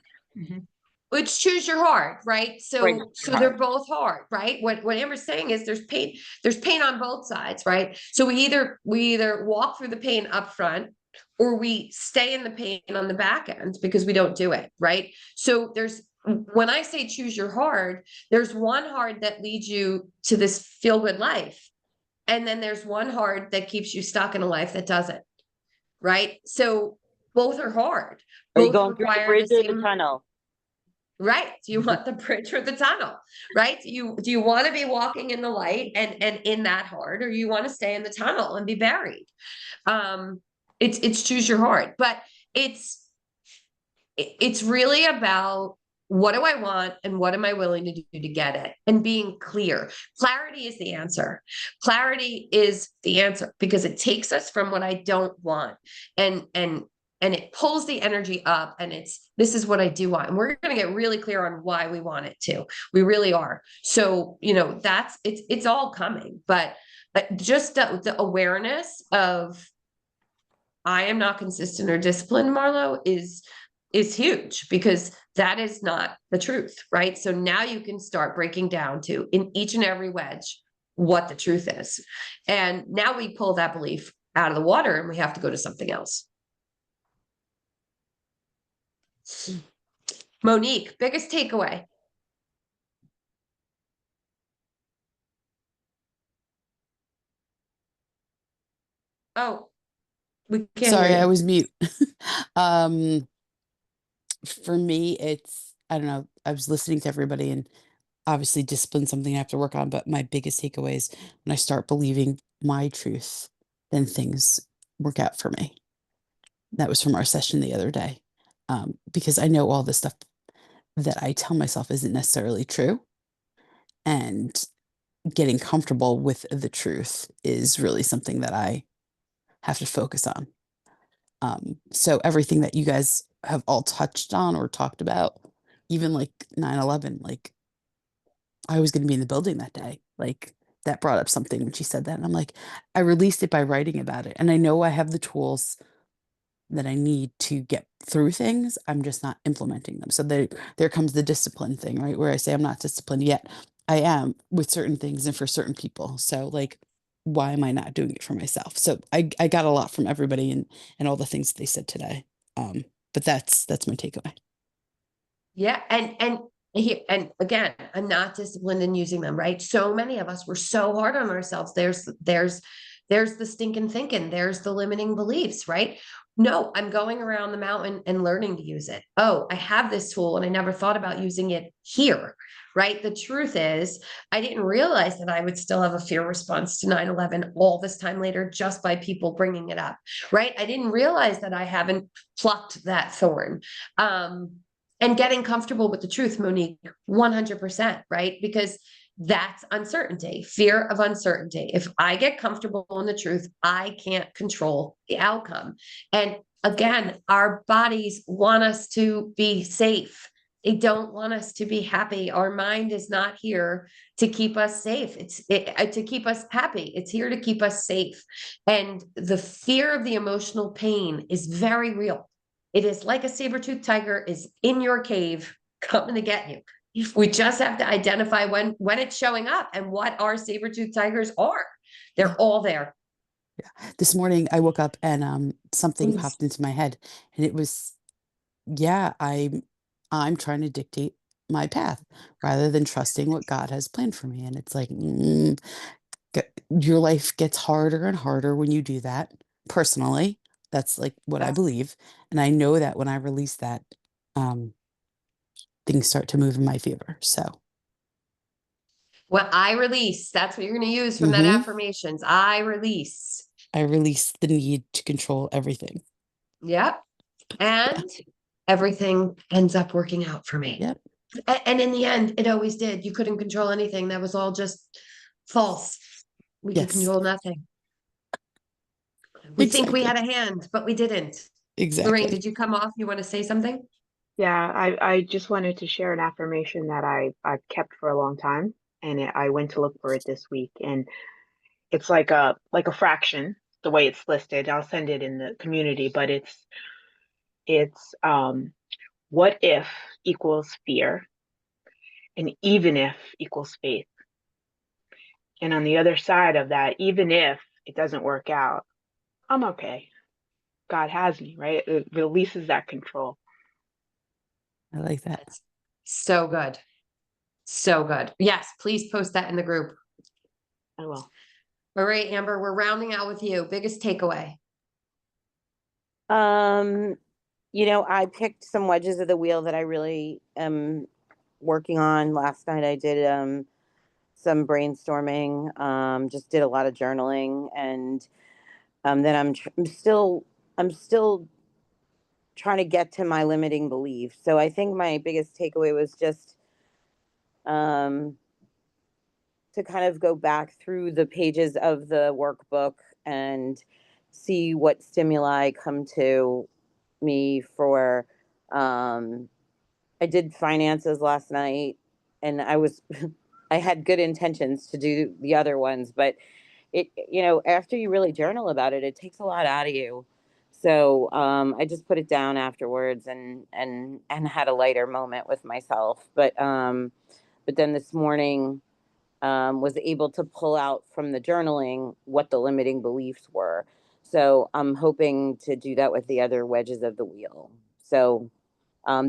Which choose your heart, right? right, So they're both hard, right? What Amber's saying is there's pain on both sides, right? So we either walk through the pain up front or we stay in the pain on the back end because we don't do it, right? So when I say choose your heart, there's one heart that leads you to this feel good life. And then there's one heart that keeps you stuck in a life that doesn't, right? So both are hard. are you Both going through the require the bridge or the same. tunnel? Right. Do you want the bridge or the tunnel? Right. Do you want to be walking in the light and in that heart, or you want to stay in the tunnel and be buried? It's choose your heart, but it's really about what do I want and what am I willing to do to get it, and being clear. Clarity is the answer. Clarity is the answer because it takes us from what I don't want and it pulls the energy up, and this is what I do want. And we're going to get really clear on why we want it to. We really are. So, it's all coming, but just the awareness of I am not consistent or disciplined, Marlo, is huge because that is not the truth, right? So now you can start breaking down to in each and every wedge what the truth is. And now we pull that belief out of the water and we have to go to something else. Monique, biggest takeaway. Oh, we can't Sorry, hear I you. was mute. um, for me, I don't know, I was listening to everybody and obviously discipline something I have to work on, but my biggest takeaway is when I start believing my truth, then things work out for me. That was from our session the other day. Because I know all the stuff that I tell myself isn't necessarily true. And getting comfortable with the truth is really something that I have to focus on. So everything that you guys have all touched on or talked about, even like 9/11, like I was going to be in the building that day. Like that brought up something when she said that. And I'm like, I released it by writing about it. And I know I have the tools that I need to get through things. I'm just not implementing them. So there comes the discipline thing, right? Where I say I'm not disciplined yet. I am with certain things and for certain people. So like, why am I not doing it for myself? So I got a lot from everybody and all the things that they said today. But that's my takeaway. Yeah, and again, I'm not disciplined in using them, right? So many of us, we're so hard on ourselves. There's the stinking thinking, there's the limiting beliefs, right? No, I'm going around the mountain and learning to use it. Oh, I have this tool and I never thought about using it here, right? The truth is, I didn't realize that I would still have a fear response to 9/11 all this time later just by people bringing it up, right? I didn't realize that I haven't plucked that thorn. And getting comfortable with the truth, Monique, 100%, right? Because that's uncertainty, fear of uncertainty. If I get comfortable in the truth, I can't control the outcome. And again, our bodies want us to be safe. They don't want us to be happy. Our mind is not here to keep us safe. To keep us happy. It's here to keep us safe. And the fear of the emotional pain is very real. It is like a saber-toothed tiger is in your cave coming to get you. We just have to identify when it's showing up and what our saber-toothed tigers are. They're all there. Yeah. This morning I woke up and something Please. popped into my head and it was, yeah, I'm trying to dictate my path rather than trusting what God has planned for me. And it's like, your life gets harder and harder when you do that. Personally, that's like what I believe. And I know that when I release that, um, things start to move in my favor. So, Well, I release. That's what you're going to use from that affirmations. I release. I release the need to control everything. Yep. And everything ends up working out for me. Yep. And in the end, it always did. You couldn't control anything. That was all just false. We could Yes. control nothing. We think we Exactly. had a hand, but we didn't. Lorraine, Exactly. did you come off? You want to say something? Yeah, I just wanted to share an affirmation that I've kept for a long time, and I went to look for it this week, and it's like a fraction, the way it's listed. I'll send it in the community, but it's what if equals fear, and even if equals faith. And on the other side of that, even if it doesn't work out, I'm okay. God has me, right? It releases that control. I like that. That's so good. So good. Yes, please post that in the group. I will. All right, Amber, we're rounding out with you. Biggest takeaway. I picked some wedges of the wheel that I really am working on. Last night I did some brainstorming, just did a lot of journaling, and then I'm still trying to get to my limiting beliefs. So I think my biggest takeaway was just um, to kind of go back through the pages of the workbook and see what stimuli come to me for. I did finances last night, and I had good intentions to do the other ones, but after you really journal about it, it takes a lot out of you. So I just put it down afterwards and had a lighter moment with myself. But then this morning was able to pull out from the journaling what the limiting beliefs were. So I'm hoping to do that with the other wedges of the wheel. So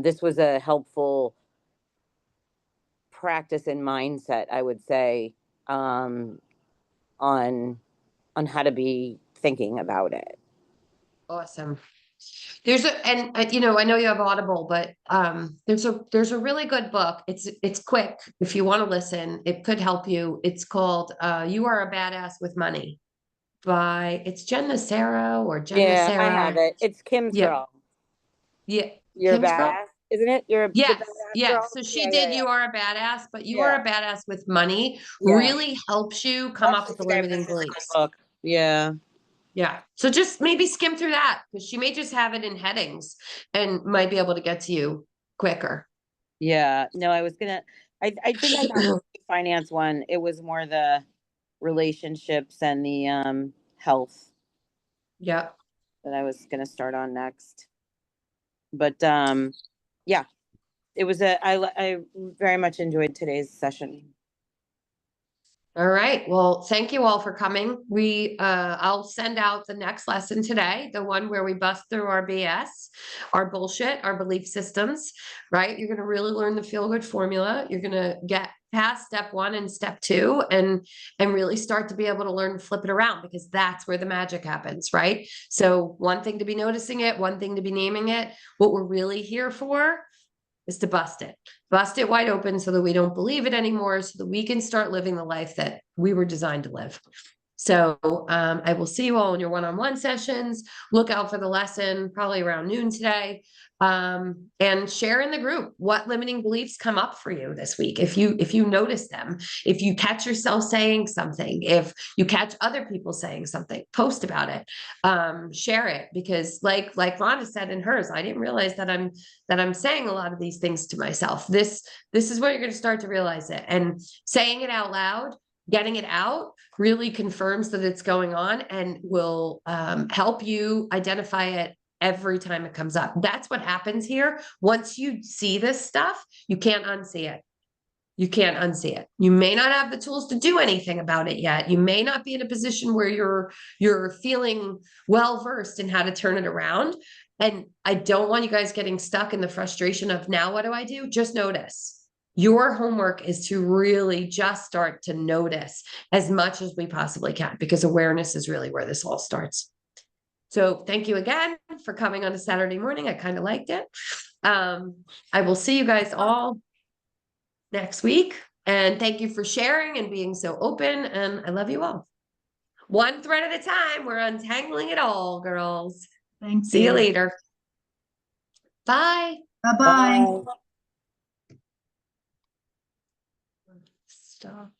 this was a helpful practice and mindset, I would say, on how to be thinking about it. Awesome. I know you have Audible, but there's a really good book. It's quick. If you want to listen, it could help you. It's called You Are a Badass with Money it's Jen Nacero or Jen Yeah, I Nacero. have it. It's Kim's Yeah. girl. Yeah. You're a Kim's girl? badass, isn't it? You're the Yes, badass yes. girl. So she Yeah, did yeah, You Are a Badass, but You Are yeah. a Badass with Money Yeah. really helps you come up with the limiting beliefs. Book. Yeah. Yeah. So just maybe skim through that because she may just have it in headings and might be able to get to you quicker. Yeah. No, I think I got the finance one. It was more the relationships and the health. Yeah. that I was gonna start on next. But yeah, it was I very much enjoyed today's session. All right. Well, thank you all for coming. I'll send out the next lesson today, the one where we bust through our BS, our bullshit, our belief systems, right? You're going to really learn the feel good formula. You're going to get past step 1 and step 2 and really start to be able to learn to flip it around, because that's where the magic happens, right? So one thing to be noticing it, one thing to be naming it. What we're really here for is to bust it wide open so that we don't believe it anymore, so that we can start living the life that we were designed to live. So I will see you all in your one-on-one sessions. Look out for the lesson probably around noon today. And share in the group what limiting beliefs come up for you this week. If you notice them, if you catch yourself saying something, if you catch other people saying something, post about it. Share it, because like Rhonda said in hers, I didn't realize that I'm saying a lot of these things to myself. This is where you're going to start to realize it. And saying it out loud, getting it out, really confirms that it's going on and will help you identify it every time it comes up. That's what happens here. Once you see this stuff, you can't unsee it. You can't unsee it. You may not have the tools to do anything about it yet. You may not be in a position where you're feeling well versed in how to turn it around. And I don't want you guys getting stuck in the frustration of, now what do I do? Just notice. Your homework is to really just start to notice as much as we possibly can, because awareness is really where this all starts. So thank you again for coming on a Saturday morning. I kind of liked it. I will see you guys all next week. And thank you for sharing and being so open. And I love you all. One thread at a time. We're untangling it all, girls. Thank See you you. later. Bye. Bye-bye. Bye. Stop.